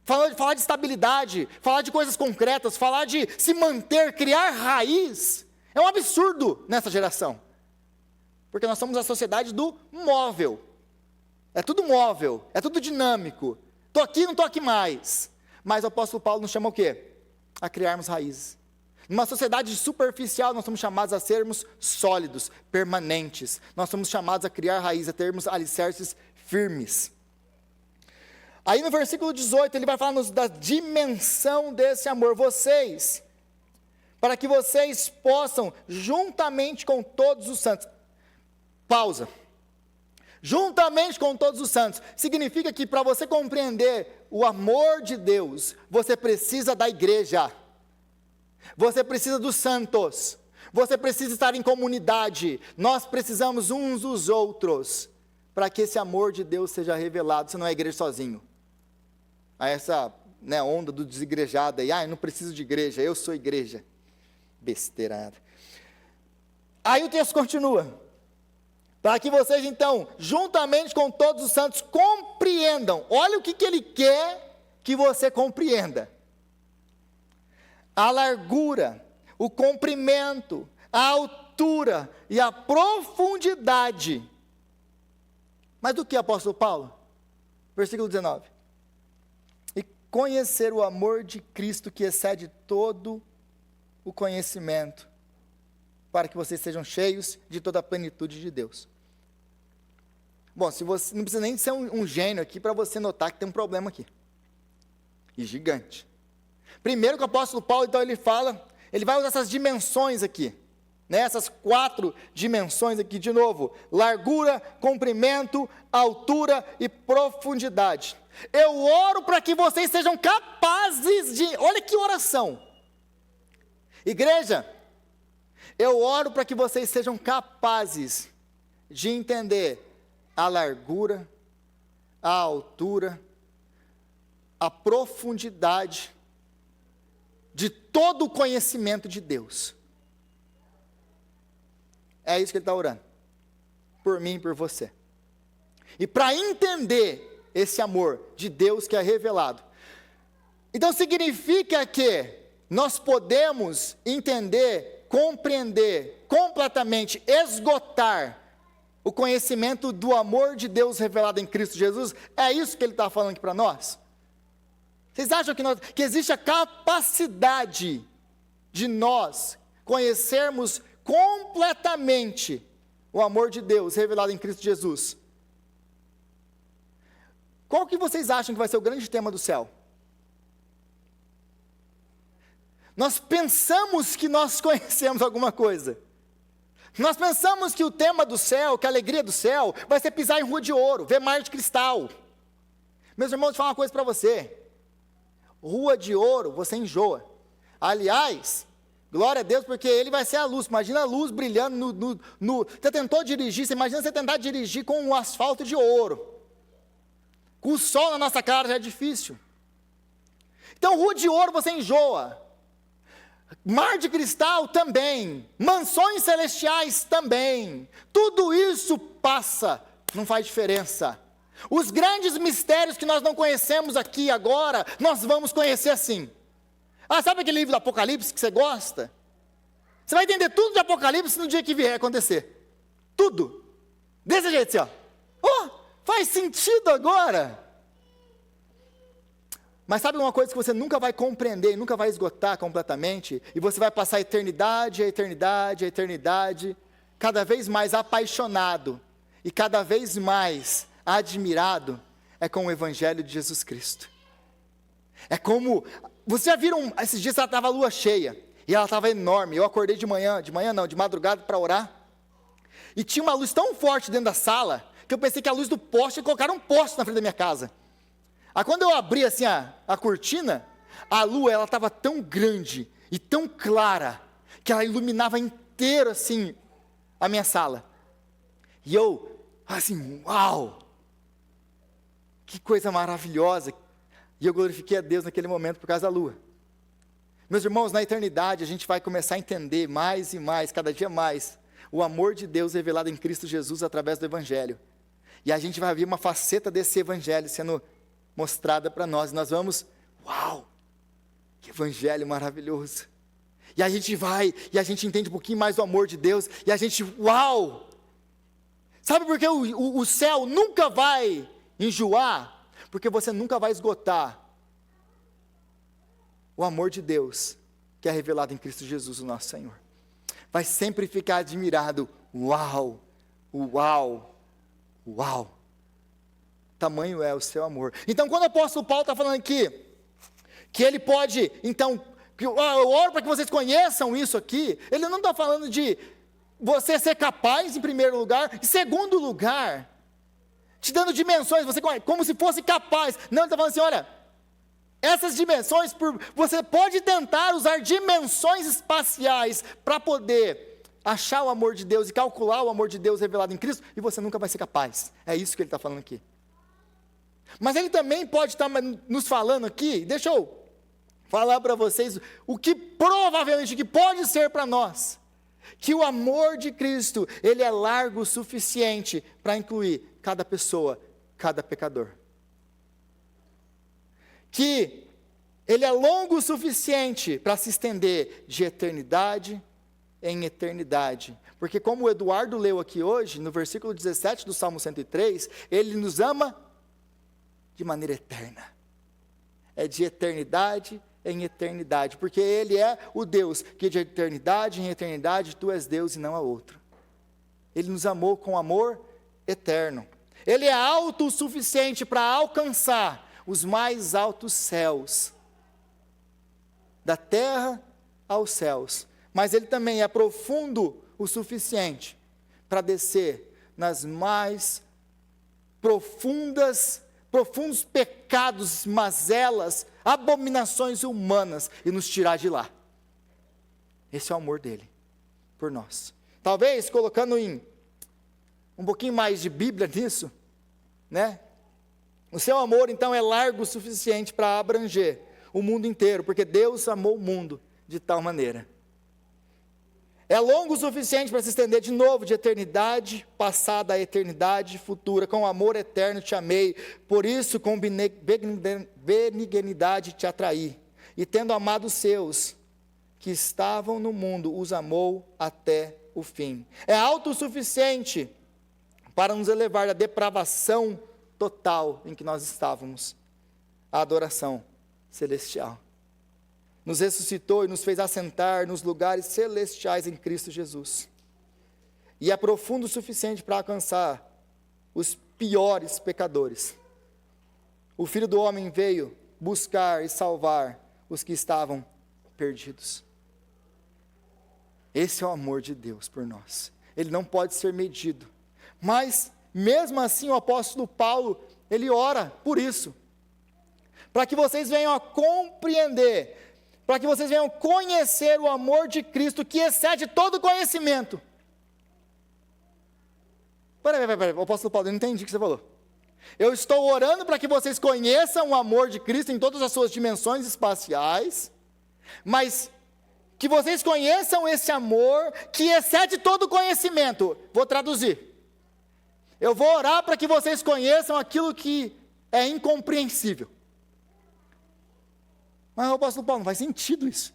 Falar de estabilidade, falar de coisas concretas, falar de se manter, criar raiz, é um absurdo nessa geração. Porque nós somos a sociedade do móvel. É tudo móvel, é tudo dinâmico. Estou aqui, não estou aqui mais. Mas o apóstolo Paulo nos chama o quê? A criarmos raízes. Numa sociedade superficial, nós somos chamados a sermos sólidos, permanentes. Nós somos chamados a criar raízes, a termos alicerces firmes. Aí no versículo 18, ele vai falar da dimensão desse amor. Vocês, para que vocês possam, juntamente com todos os santos, pausa, juntamente com todos os santos, significa que para você compreender o amor de Deus, você precisa da igreja, você precisa dos santos, você precisa estar em comunidade, nós precisamos uns dos outros, para que esse amor de Deus seja revelado. Você não é igreja sozinho. A essa onda do desigrejado aí, eu não preciso de igreja, eu sou igreja. Besteirada. Aí o texto continua. Para que vocês então, juntamente com todos os santos, compreendam. Olha o que ele quer que você compreenda. A largura, o comprimento, a altura e a profundidade. Mas do que, apóstolo Paulo? Versículo 19. Conhecer o amor de Cristo que excede todo o conhecimento, para que vocês sejam cheios de toda a plenitude de Deus. Bom, se você não precisa nem ser um gênio aqui para você notar que tem um problema aqui. E gigante. Primeiro que o apóstolo Paulo, então, ele vai usar essas dimensões aqui. Essas 4 dimensões aqui, de novo, largura, comprimento, altura e profundidade. Eu oro para que vocês sejam capazes de, olha que oração, igreja, eu oro para que vocês sejam capazes de entender a largura, a altura, a profundidade de todo o conhecimento de Deus. É isso que ele está orando, por mim e por você. E para entender esse amor de Deus que é revelado, então significa que nós podemos entender, compreender, completamente esgotar o conhecimento do amor de Deus revelado em Cristo Jesus. É isso que ele está falando aqui para nós? Vocês acham que existe a capacidade de nós conhecermos completamente o amor de Deus revelado em Cristo Jesus? Qual que vocês acham que vai ser o grande tema do céu? nós pensamos que nós conhecemos alguma coisa. Nós pensamos que o tema do céu, que a alegria do céu, vai ser pisar em rua de ouro, ver mar de cristal. Meus irmãos, deixa eu falar uma coisa para você. Rua de ouro, você enjoa. Aliás, glória a Deus, porque ele vai ser a luz. Imagina a luz brilhando Você tentou dirigir, você imagina você tentar dirigir com um asfalto de ouro. Com o sol na nossa cara já é difícil. Então, rua de ouro você enjoa. Mar de cristal também. Mansões celestiais também. Tudo isso passa, não faz diferença. Os grandes mistérios que nós não conhecemos aqui agora, nós vamos conhecer assim. Sabe aquele livro do Apocalipse que você gosta? Você vai entender tudo de Apocalipse no dia que vier acontecer. Tudo. Desse jeito assim, ó. Faz sentido agora. Mas sabe uma coisa que você nunca vai compreender, nunca vai esgotar completamente? E você vai passar a eternidade, cada vez mais apaixonado e cada vez mais admirado, é com o Evangelho de Jesus Cristo. É como, vocês já viram, esses dias ela estava a lua cheia, e ela estava enorme, eu acordei de madrugada para orar, e tinha uma luz tão forte dentro da sala, que eu pensei que a luz do poste, colocaram um poste na frente da minha casa. Aí quando eu abri assim a cortina, a lua ela estava tão grande e tão clara, que ela iluminava inteiro assim a minha sala. E eu, assim, uau! Que coisa maravilhosa! E eu glorifiquei a Deus naquele momento por causa da lua. Meus irmãos, na eternidade a gente vai começar a entender mais e mais, cada dia mais, o amor de Deus revelado em Cristo Jesus através do Evangelho. E a gente vai ver uma faceta desse Evangelho sendo mostrada para nós, e nós vamos, uau, que evangelho maravilhoso, e a gente vai, e a gente entende um pouquinho mais do amor de Deus, e a gente, uau, sabe por que o céu nunca vai enjoar? Porque você nunca vai esgotar o amor de Deus, que é revelado em Cristo Jesus, o nosso Senhor, vai sempre ficar admirado, uau, uau, uau, tamanho é o seu amor. Então, quando o apóstolo Paulo está falando aqui, que ele pode, então, eu oro para que vocês conheçam isso aqui, ele não está falando de você ser capaz, em primeiro lugar, em segundo lugar, te dando dimensões, você como se fosse capaz. Não, ele está falando assim, olha, essas dimensões, você pode tentar usar dimensões espaciais para poder achar o amor de Deus e calcular o amor de Deus revelado em Cristo, e você nunca vai ser capaz. É isso que ele está falando aqui. Mas ele também pode estar nos falando aqui, deixa eu falar para vocês o que provavelmente que pode ser para nós, que o amor de Cristo, ele é largo o suficiente para incluir cada pessoa, cada pecador. Que ele é longo o suficiente para se estender de eternidade em eternidade. Porque como o Eduardo leu aqui hoje, no versículo 17 do Salmo 103, ele nos ama de maneira eterna. É de eternidade em eternidade, porque ele é o Deus que de eternidade em eternidade tu és Deus e não há outro. Ele nos amou com amor eterno. Ele é alto o suficiente para alcançar os mais altos céus, da terra aos céus, mas ele também é profundo o suficiente para descer nas mais profundos pecados, mazelas, abominações humanas e nos tirar de lá. Esse é o amor dele por nós. Talvez colocando em um pouquinho mais de Bíblia nisso, né? O seu amor então é largo o suficiente para abranger o mundo inteiro, porque Deus amou o mundo de tal maneira. É longo o suficiente para se estender de novo, de eternidade passada a eternidade futura. Com amor eterno te amei, por isso com benignidade te atraí. E tendo amado os seus que estavam no mundo, os amou até o fim. É alto o suficiente para nos elevar da depravação total em que nós estávamos, à adoração celestial. Nos ressuscitou e nos fez assentar nos lugares celestiais em Cristo Jesus. E é profundo o suficiente para alcançar os piores pecadores. O Filho do Homem veio buscar e salvar os que estavam perdidos. Esse é o amor de Deus por nós. Ele não pode ser medido. Mas, mesmo assim, o apóstolo Paulo, ele ora por isso. Para que vocês venham a compreender, para que vocês venham conhecer o amor de Cristo, que excede todo conhecimento. Peraí, o apóstolo Paulo, eu não entendi o que você falou. Eu estou orando para que vocês conheçam o amor de Cristo em todas as suas dimensões espaciais, mas que vocês conheçam esse amor que excede todo conhecimento. Vou traduzir. Eu vou orar para que vocês conheçam aquilo que é incompreensível. Mas o apóstolo Paulo, não faz sentido isso.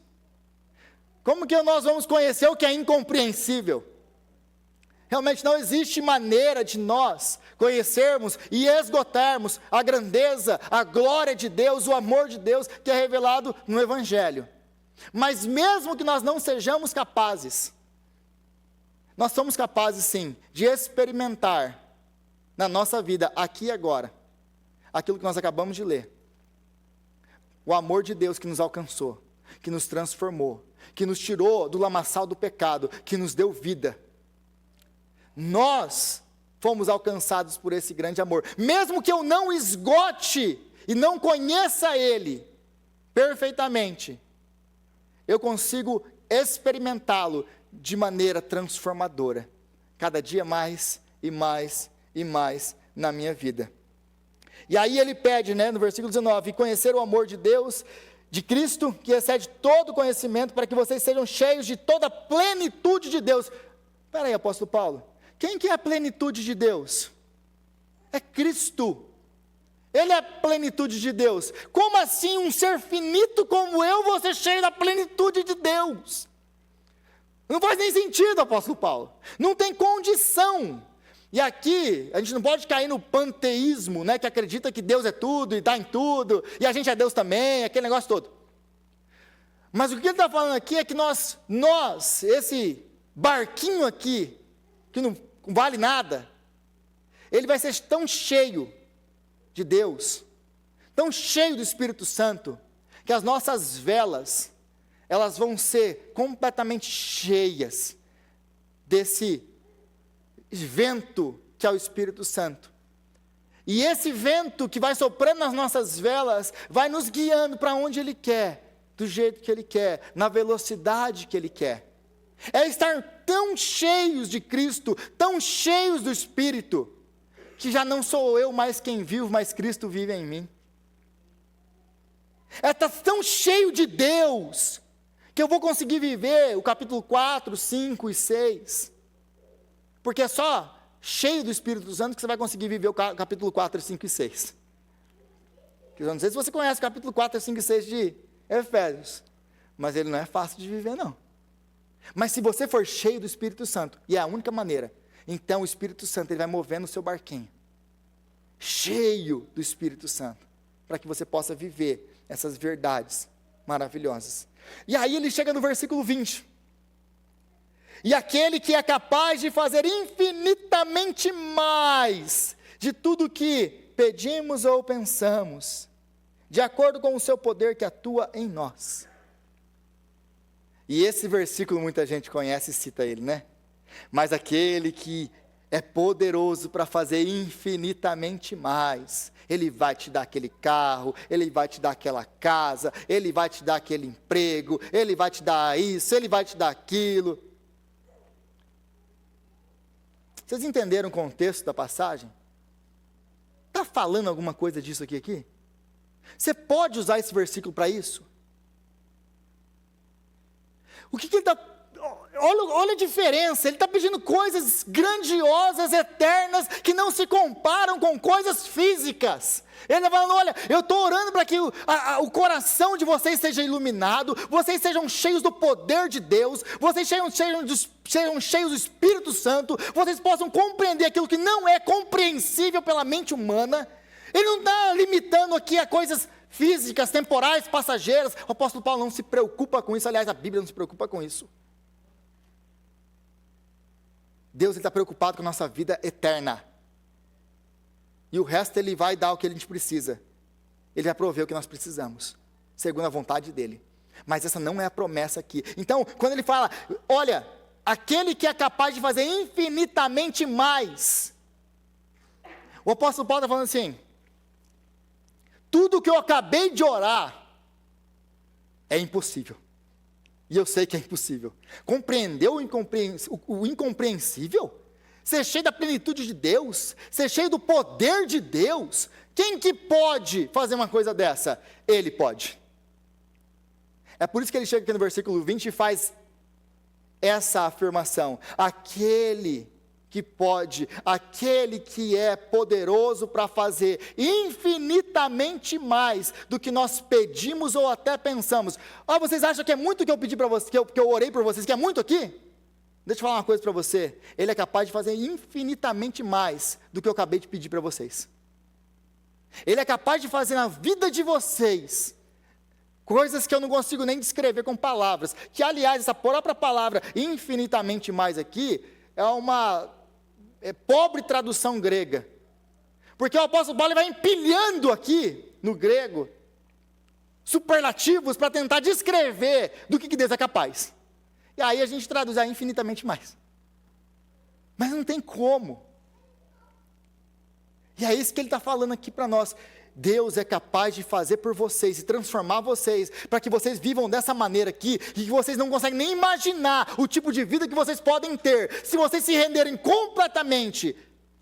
Como que nós vamos conhecer o que é incompreensível? Realmente não existe maneira de nós conhecermos e esgotarmos a grandeza, a glória de Deus, o amor de Deus que é revelado no Evangelho. Mas mesmo que nós não sejamos capazes, nós somos capazes sim de experimentar na nossa vida, aqui e agora, aquilo que nós acabamos de ler. O amor de Deus que nos alcançou, que nos transformou, que nos tirou do lamaçal do pecado, que nos deu vida. Nós fomos alcançados por esse grande amor. Mesmo que eu não esgote e não conheça Ele perfeitamente, eu consigo experimentá-lo de maneira transformadora, cada dia mais e mais e mais na minha vida. E aí ele pede, no versículo 19, conhecer o amor de Deus, de Cristo, que excede todo conhecimento, para que vocês sejam cheios de toda a plenitude de Deus. Espera aí, apóstolo Paulo, quem que é a plenitude de Deus? É Cristo. Ele é a plenitude de Deus. Como assim um ser finito como eu vou ser cheio da plenitude de Deus? Não faz nem sentido, apóstolo Paulo. Não tem condição. E aqui, a gente não pode cair no panteísmo, que acredita que Deus é tudo e está em tudo, e a gente é Deus também, aquele negócio todo. Mas o que ele está falando aqui é que nós, esse barquinho aqui, que não vale nada, ele vai ser tão cheio de Deus, tão cheio do Espírito Santo, que as nossas velas, elas vão ser completamente cheias desse vento que é o Espírito Santo. E esse vento que vai soprando nas nossas velas, vai nos guiando para onde Ele quer, do jeito que Ele quer, na velocidade que Ele quer. É estar tão cheios de Cristo, tão cheios do Espírito, que já não sou eu mais quem vivo, mas Cristo vive em mim. É estar tão cheio de Deus, que eu vou conseguir viver o capítulo 4, 5 e 6. Porque é só cheio do Espírito Santo que você vai conseguir viver o capítulo 4, 5 e 6. Eu não sei se você conhece o capítulo 4, 5 e 6 de Efésios, mas ele não é fácil de viver, não. Mas se você for cheio do Espírito Santo, e é a única maneira, então o Espírito Santo ele vai movendo o seu barquinho, cheio do Espírito Santo, para que você possa viver essas verdades maravilhosas. E aí ele chega no versículo 20. E aquele que é capaz de fazer infinitamente mais de tudo que pedimos ou pensamos, de acordo com o seu poder que atua em nós. E esse versículo muita gente conhece e cita ele, Mas aquele que é poderoso para fazer infinitamente mais, Ele vai te dar aquele carro, Ele vai te dar aquela casa, Ele vai te dar aquele emprego, Ele vai te dar isso, Ele vai te dar aquilo. Vocês entenderam o contexto da passagem? Está falando alguma coisa disso aqui? Você pode usar esse versículo para isso? O que ele está... Olha a diferença, ele está pedindo coisas grandiosas, eternas, que não se comparam com coisas físicas. Ele está falando, olha, eu estou orando para que o coração de vocês seja iluminado, vocês sejam cheios do poder de Deus, vocês sejam cheios do Espírito Santo, vocês possam compreender aquilo que não é compreensível pela mente humana. Ele não está limitando aqui a coisas físicas, temporais, passageiras. O apóstolo Paulo não se preocupa com isso, aliás, a Bíblia não se preocupa com isso. Deus está preocupado com a nossa vida eterna. E o resto Ele vai dar o que a gente precisa. Ele vai prover o que nós precisamos, segundo a vontade dEle. Mas essa não é a promessa aqui. Então, quando ele fala, olha, aquele que é capaz de fazer infinitamente mais. O apóstolo Paulo está falando assim, tudo que eu acabei de orar é impossível. E eu sei que é impossível. Compreender o incompreensível? Ser cheio da plenitude de Deus? Ser cheio do poder de Deus? Quem que pode fazer uma coisa dessa? Ele pode. É por isso que ele chega aqui no versículo 20 e faz essa afirmação. Aquele que pode, aquele que é poderoso para fazer infinitamente mais do que nós pedimos ou até pensamos. Vocês acham que é muito que eu pedi para vocês, que eu orei por vocês, que é muito aqui? Deixa eu falar uma coisa para você. Ele é capaz de fazer infinitamente mais do que eu acabei de pedir para vocês. Ele é capaz de fazer na vida de vocês coisas que eu não consigo nem descrever com palavras. Que, aliás, essa própria palavra infinitamente mais aqui é uma pobre tradução grega. Porque o apóstolo Paulo vai empilhando aqui, no grego, superlativos para tentar descrever do que Deus é capaz. E aí a gente traduz infinitamente mais. Mas não tem como. E é isso que ele está falando aqui para nós. Deus é capaz de fazer por vocês e transformar vocês, para que vocês vivam dessa maneira aqui, e que vocês não conseguem nem imaginar o tipo de vida que vocês podem ter, se vocês se renderem completamente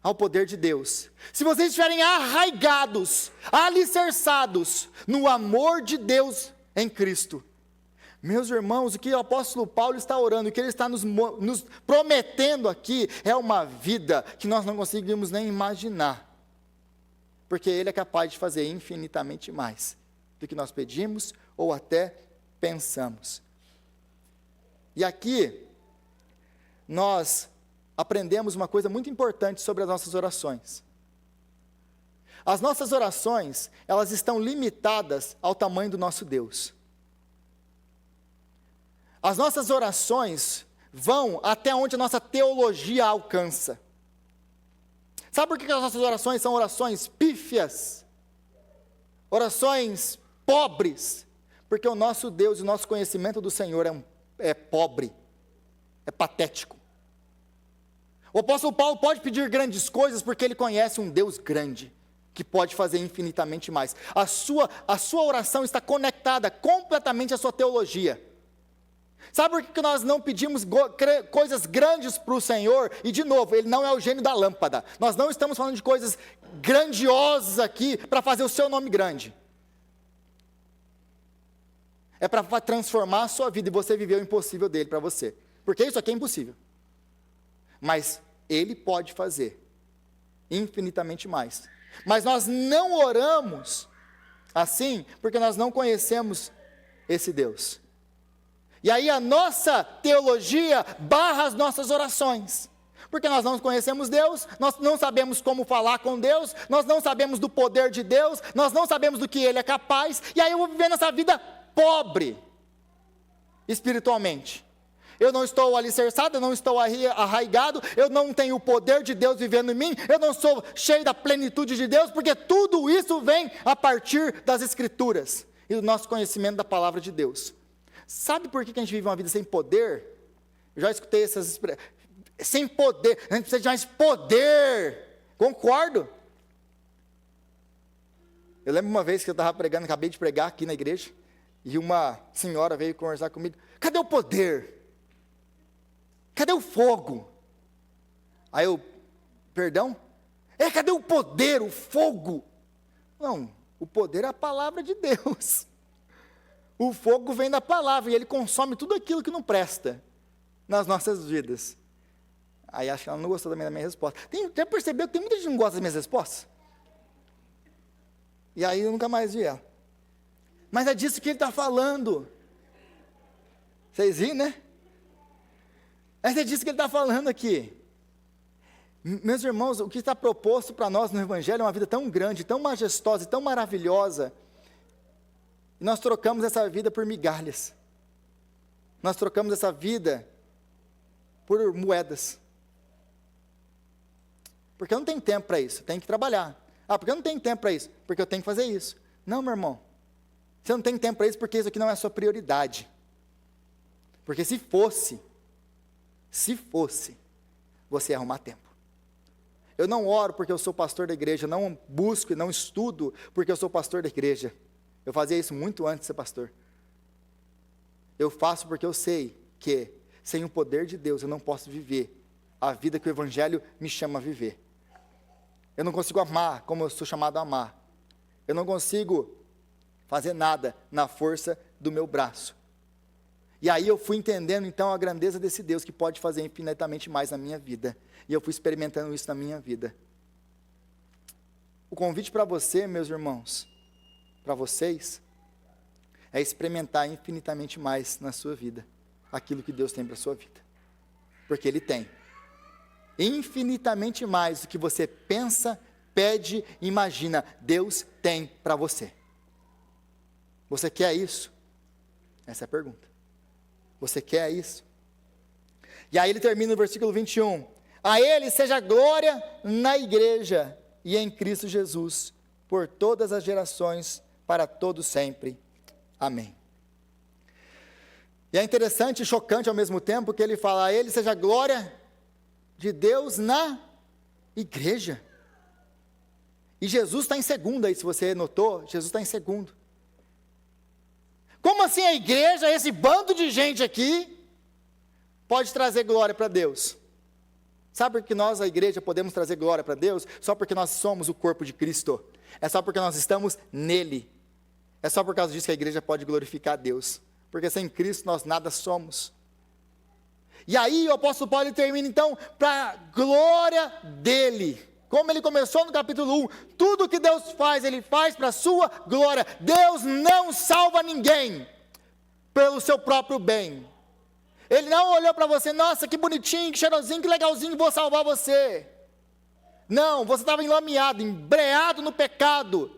ao poder de Deus. Se vocês estiverem arraigados, alicerçados no amor de Deus em Cristo. Meus irmãos, o que o apóstolo Paulo está orando, o que ele está nos prometendo aqui, é uma vida que nós não conseguimos nem imaginar. Porque ele é capaz de fazer infinitamente mais do que nós pedimos ou até pensamos. E aqui, nós aprendemos uma coisa muito importante sobre as nossas orações. As nossas orações, elas estão limitadas ao tamanho do nosso Deus. As nossas orações vão até onde a nossa teologia alcança. Sabe por que as nossas orações são orações pífias? Orações pobres? Porque o nosso Deus e o nosso conhecimento do Senhor é pobre, é patético. O apóstolo Paulo pode pedir grandes coisas porque ele conhece um Deus grande, que pode fazer infinitamente mais. A sua oração está conectada completamente à sua teologia. Sabe por que nós não pedimos coisas grandes para o Senhor? E de novo, Ele não é o gênio da lâmpada. Nós não estamos falando de coisas grandiosas aqui para fazer o seu nome grande. É para transformar a sua vida e você viver o impossível dele para você. Porque isso aqui é impossível. Mas Ele pode fazer infinitamente mais. Mas nós não oramos assim porque nós não conhecemos esse Deus. E aí a nossa teologia barra as nossas orações. Porque nós não conhecemos Deus, nós não sabemos como falar com Deus, nós não sabemos do poder de Deus, nós não sabemos do que Ele é capaz, e aí eu vou vivendo essa vida pobre, espiritualmente. Eu não estou alicerçado, eu não estou arraigado, eu não tenho o poder de Deus vivendo em mim, eu não sou cheio da plenitude de Deus, porque tudo isso vem a partir das Escrituras e do nosso conhecimento da palavra de Deus. Sabe por que a gente vive uma vida sem poder? Eu já escutei essas expressões. Sem poder, a gente precisa de mais poder. Concordo. Eu lembro uma vez que eu estava pregando, acabei de pregar aqui na igreja, e uma senhora veio conversar comigo. Cadê o poder? Cadê o fogo? Aí eu, perdão? Cadê o poder, o fogo? Não, o poder é a palavra de Deus. O fogo vem da palavra e ele consome tudo aquilo que não presta nas nossas vidas. Aí acho que ela não gostou também da minha resposta. Já percebeu que tem muita gente que não gosta das minhas respostas? E aí eu nunca mais vi ela. Mas é disso que ele está falando. Vocês viram, né? Mas é disso que ele está falando aqui. Meus irmãos, o que está proposto para nós no Evangelho é uma vida tão grande, tão majestosa e tão maravilhosa. E nós trocamos essa vida por migalhas. Nós trocamos essa vida por moedas. Porque eu não tenho tempo para isso, eu tenho que trabalhar. Porque eu não tenho tempo para isso, porque eu tenho que fazer isso. Não, meu irmão. Você não tem tempo para isso porque isso aqui não é a sua prioridade. Porque se fosse, você ia arrumar tempo. Eu não oro porque eu sou pastor da igreja, eu não busco e não estudo porque eu sou pastor da igreja. Eu fazia isso muito antes de ser pastor. Eu faço porque eu sei que, sem o poder de Deus, eu não posso viver a vida que o Evangelho me chama a viver. Eu não consigo amar como eu sou chamado a amar. Eu não consigo fazer nada na força do meu braço. E aí eu fui entendendo então a grandeza desse Deus que pode fazer infinitamente mais na minha vida. E eu fui experimentando isso na minha vida. O convite para você, meus irmãos, para vocês, é experimentar infinitamente mais na sua vida aquilo que Deus tem para a sua vida. Porque Ele tem. Infinitamente mais do que você pensa, pede, imagina, Deus tem para você. Você quer isso? Essa é a pergunta. Você quer isso? E aí ele termina no versículo 21. A Ele seja glória na igreja e em Cristo Jesus, por todas as gerações, para todos sempre. Amém. E é interessante e chocante ao mesmo tempo que ele fala, a Ele seja glória de Deus na igreja. E Jesus está em segundo aí, se você notou, Jesus está em segundo. Como assim a igreja, esse bando de gente aqui, pode trazer glória para Deus? Sabe por que nós, a igreja, podemos trazer glória para Deus? Só porque nós somos o corpo de Cristo. É só porque nós estamos nele. É só por causa disso que a igreja pode glorificar a Deus. Porque sem Cristo nós nada somos. E aí o apóstolo Paulo termina então para a glória dele. Como ele começou no capítulo 1, tudo que Deus faz, Ele faz para a sua glória. Deus não salva ninguém pelo seu próprio bem. Ele não olhou para você, nossa, que bonitinho, que cheirosinho, que legalzinho, vou salvar você. Não, você estava enlameado, embreado no pecado,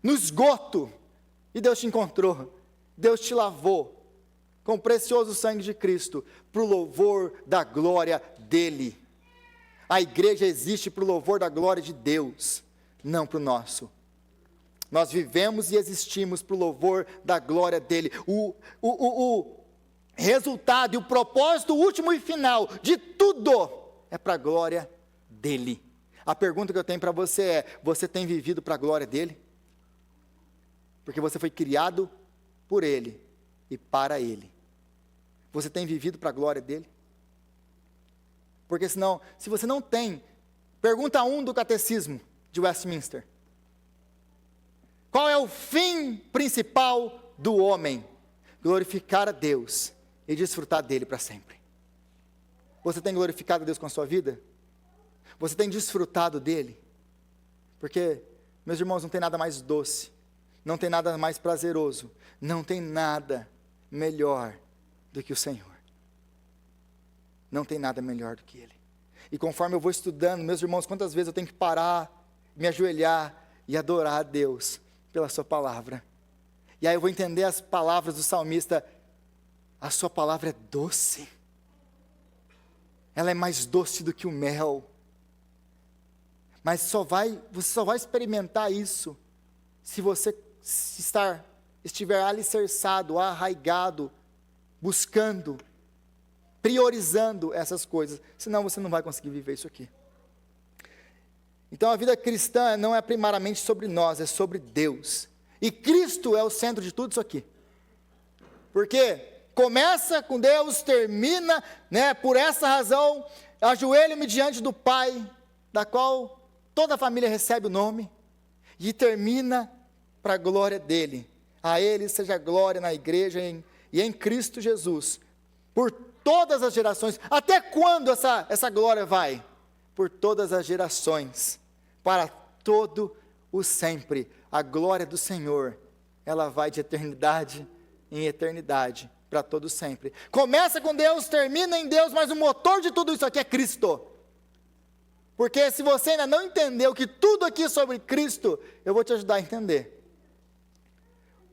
no esgoto, e Deus te encontrou, Deus te lavou, com o precioso sangue de Cristo, para o louvor da glória dEle. A igreja existe para o louvor da glória de Deus, não para o nosso. Nós vivemos e existimos para o louvor da glória dEle. O resultado e o propósito último e final de tudo é para a glória dEle. A pergunta que eu tenho para você é, você tem vivido para a glória dEle? Porque você foi criado por Ele e para Ele. Você tem vivido para a glória dEle? Porque senão, se você não tem, pergunta 1 do catecismo de Westminster. Qual é o fim principal do homem? Glorificar a Deus e desfrutar dele para sempre. Você tem glorificado a Deus com a sua vida? Você tem desfrutado dele? Porque, meus irmãos, não tem nada mais doce, não tem nada mais prazeroso, não tem nada melhor do que o Senhor. Não tem nada melhor do que Ele. E conforme eu vou estudando, meus irmãos, quantas vezes eu tenho que parar, me ajoelhar e adorar a Deus pela sua palavra. E aí eu vou entender as palavras do salmista, a sua palavra é doce. Ela é mais doce do que o mel. Mas você só vai experimentar isso se você estiver alicerçado, arraigado, buscando, priorizando essas coisas, senão você não vai conseguir viver isso aqui. Então a vida cristã não é primariamente sobre nós, é sobre Deus. E Cristo é o centro de tudo isso aqui. Porque começa com Deus, termina, por essa razão, ajoelho-me diante do Pai, da qual toda a família recebe o nome, e termina para a glória dEle. A Ele seja glória na igreja e em Cristo Jesus, por todas as gerações. Até quando essa glória vai? Por todas as gerações, para todo o sempre. A glória do Senhor, ela vai de eternidade em eternidade, para todo sempre. Começa com Deus, termina em Deus, mas o motor de tudo isso aqui é Cristo. Porque se você ainda não entendeu que tudo aqui é sobre Cristo, eu vou te ajudar a entender.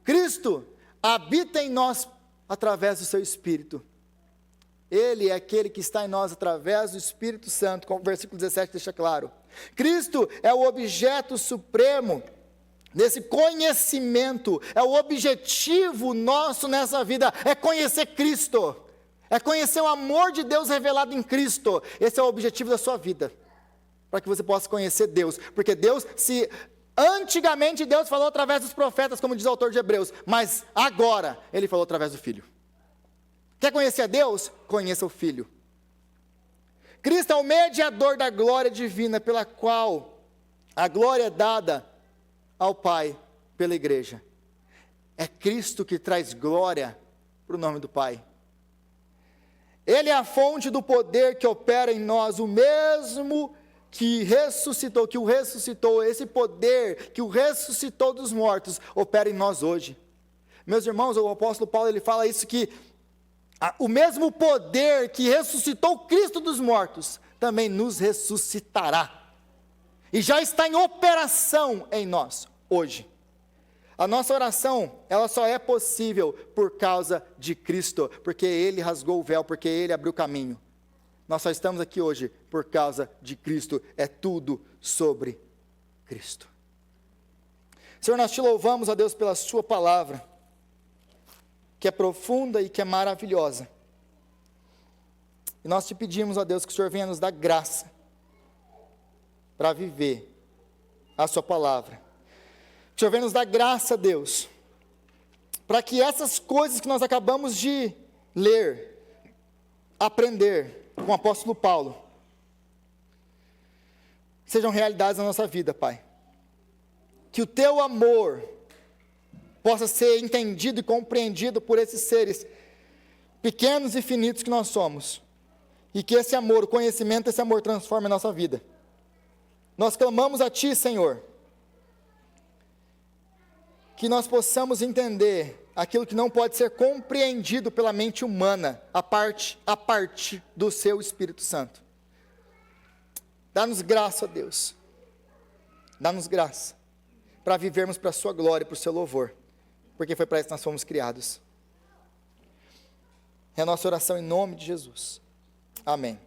Cristo habita em nós através do seu Espírito. Ele é aquele que está em nós através do Espírito Santo, como o versículo 17 deixa claro. Cristo é o objeto supremo nesse conhecimento, é o objetivo nosso nessa vida, é conhecer Cristo, é conhecer o amor de Deus revelado em Cristo. Esse é o objetivo da sua vida, para que você possa conhecer Deus, porque antigamente Deus falou através dos profetas, como diz o autor de Hebreus, mas agora Ele falou através do Filho. Quer conhecer a Deus? Conheça o Filho. Cristo é o mediador da glória divina, pela qual a glória é dada ao Pai pela igreja. É Cristo que traz glória para o nome do Pai. Ele é a fonte do poder que opera em nós, o mesmo que o ressuscitou, esse poder que o ressuscitou dos mortos, opera em nós hoje. Meus irmãos, o apóstolo Paulo, ele fala isso, que o mesmo poder que ressuscitou Cristo dos mortos, também nos ressuscitará. E já está em operação em nós, hoje. A nossa oração, ela só é possível por causa de Cristo, porque Ele rasgou o véu, porque Ele abriu o caminho. Nós só estamos aqui hoje por causa de Cristo, é tudo sobre Cristo. Senhor, nós te louvamos, ó Deus, pela sua palavra, que é profunda e que é maravilhosa. E nós te pedimos, ó Deus, que o Senhor venha nos dar graça para viver a sua palavra. Que o Senhor venha nos dar graça, Deus, para que essas coisas que nós acabamos de ler, aprender com o apóstolo Paulo, sejam realidades na nossa vida, Pai. Que o teu amor possa ser entendido e compreendido por esses seres pequenos e finitos que nós somos. E que esse amor, o conhecimento desse amor transforme a nossa vida. Nós clamamos a Ti, Senhor, que nós possamos entender aquilo que não pode ser compreendido pela mente humana, a parte do Seu Espírito Santo. Dá-nos graça, ó Deus. Dá-nos graça para vivermos para a Sua glória e para o Seu louvor, porque foi para isso que nós fomos criados. É a nossa oração em nome de Jesus. Amém.